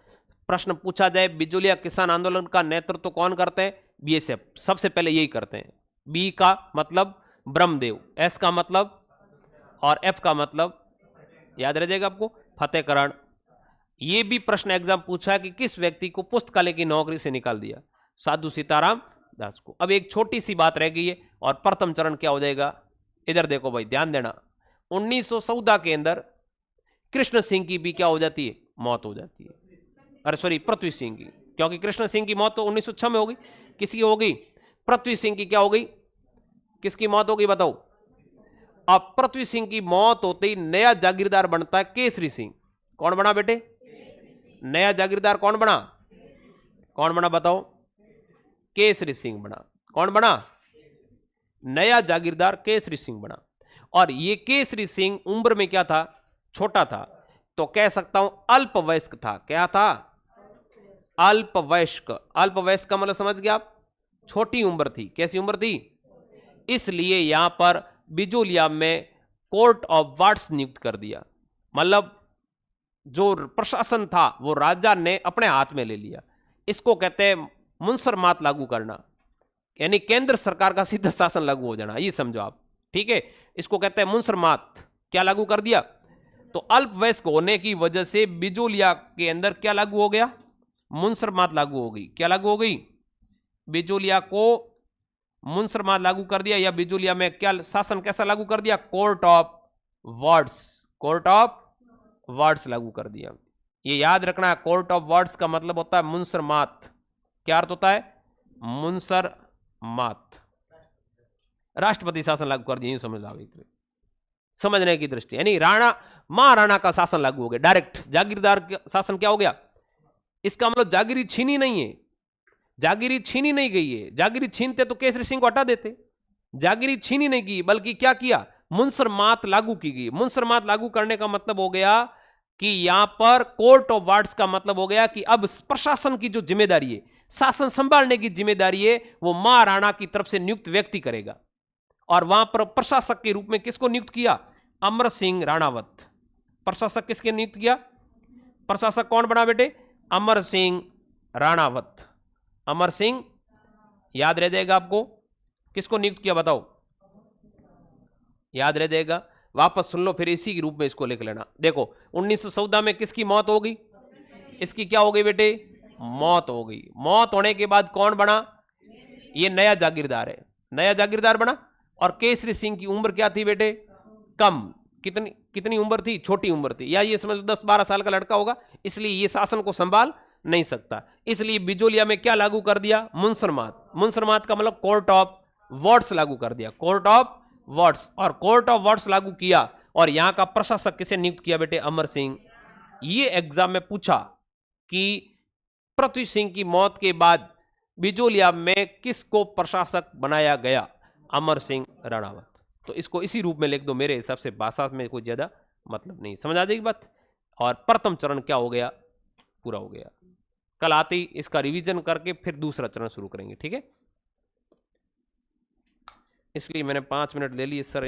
प्रश्न पूछा जाए बिजोलिया किसान आंदोलन का नेतृत्व कौन करते हैं? बीएसएफ, सबसे पहले यही करते हैं। बी का मतलब ब्रह्मदेव, एस का मतलब और एफ का मतलब याद रह जाएगा आपको, फतेहकरण। ये भी प्रश्न एग्जाम पूछा है कि किस व्यक्ति को पुस्तकालय की नौकरी से निकाल दिया? साधु सीताराम दास को। अब एक छोटी सी बात रह गई है और प्रथम चरण क्या हो जाएगा? इधर देखो भाई, ध्यान देना। 1914 के अंदर कृष्ण सिंह की भी क्या हो जाती है? मौत हो जाती है। अरे सॉरी, पृथ्वी सिंह की, क्योंकि कृष्ण सिंह की मौत तो 1906 में हो गई। किसकी हो गई? पृथ्वी सिंह की क्या हो गई? किसकी मौत हो गई बताओ? अब पृथ्वी सिंह की मौत होते ही नया जागीरदार बनता है केसरी सिंह। कौन बना बेटे? नया जागीरदार कौन बना? कौन बना बताओ? केसरी सिंह बना। कौन बना? नया जागीरदार केसरी सिंह बना। और ये केसरी सिंह उम्र में क्या था? छोटा था, तो कह सकता हूं अल्पवयस्क था। क्या था? अल्पवयस्क। अल्पवयस्क का मतलब समझ गया आप? छोटी उम्र थी। कैसी उम्र थी? इसलिए यहां पर बिजोलिया में कोर्ट ऑफ वार्ड्स नियुक्त कर दिया। मतलब जो प्रशासन था वो राजा ने अपने हाथ में ले लिया। इसको कहते हैं मुंसरमात लागू करना, यानी केंद्र सरकार का सीधा शासन लागू हो जाना। ये समझो आप, ठीक है? इसको कहते हैं मुंसरमात। क्या लागू कर दिया? तो अल्पवयस्क होने की वजह से बिजोलिया के अंदर क्या लागू हो गया? मुंसरमात लागू हो गई। क्या लागू हो गई? बिजोलिया को मुंसरमात लागू कर दिया, या बिजोलिया में क्या शासन कैसा लागू कर दिया? Court of wards. Court of wards लागू कर दिया। ये याद रखना, कोर्ट ऑफ वार्ड्स का मतलब होता है मुंसरमात। क्या अर्थ होता है? मुंसरमात। राष्ट्रपति शासन लागू कर दिया, समझ लो समझने की दृष्टि, यानी राणा महाराणा का शासन लागू हो गया डायरेक्ट। जागीरदार का शासन क्या हो गया? इसका मतलब जागीरी छीनी नहीं है, जागीरी छीनी नहीं गई है। जागीरी छीनते तो केसरी सिंह को हटा देते। जागीरी छीनी नहीं गई, बल्कि क्या किया? मुंसरमात लागू की गई। मुंसरमात लागू करने का मतलब हो गया कि यहां पर कोर्ट ऑफ वार्ड्स का मतलब हो गया कि अब प्रशासन की जो जिम्मेदारी है, शासन संभालने की जिम्मेदारी है, वो महाराणा की तरफ से नियुक्त व्यक्ति करेगा। और वहां पर प्रशासक के रूप में किसको नियुक्त किया? अमर सिंह राणावत। प्रशासक किसके नियुक्त किया? प्रशासक कौन बना बेटे? अमर सिंह राणावत। अमर सिंह, याद रह जाएगा आपको। किसको नियुक्त किया बताओ? याद रह जाएगा, वापस सुन लो फिर इसी के रूप में इसको लिख लेना। देखो 1914 में किसकी मौत हो गई, इसकी क्या हो गई बेटे, मौत हो गई। मौत होने के बाद कौन बना, ये नया जागीरदार है, नया जागीरदार बना। और केसरी सिंह की उम्र क्या थी बेटे, कम। कितनी कितनी उम्र थी, छोटी उम्र थी, या ये समझ लो 10-12 साल का लड़का होगा, इसलिए ये शासन को संभाल नहीं सकता। इसलिए बिजोलिया में क्या लागू कर दिया, मुंसरमात। मुंसरमात का मतलब कोर्ट ऑफ वर्ड्स लागू कर दिया, कोर्ट ऑफ वर्ड्स। और कोर्ट ऑफ वर्ड्स लागू किया और यहां का प्रशासक किसे नियुक्त किया बेटे, अमर सिंह। ये एग्जाम में पूछा कि पृथ्वी सिंह की मौत के बाद बिजोलिया में किसको प्रशासक बनाया गया, अमर सिंह राणावत। तो इसको इसी रूप में लिख दो, मेरे हिसाब से भाषा में कोई ज्यादा मतलब नहीं, समझ आ जाएगी बात। और प्रथम चरण क्या हो गया, पूरा हो गया। कल आते ही इसका रिवीजन करके फिर दूसरा चरण शुरू करेंगे, ठीक है। इसलिए मैंने 5 मिनट ले लिए सर।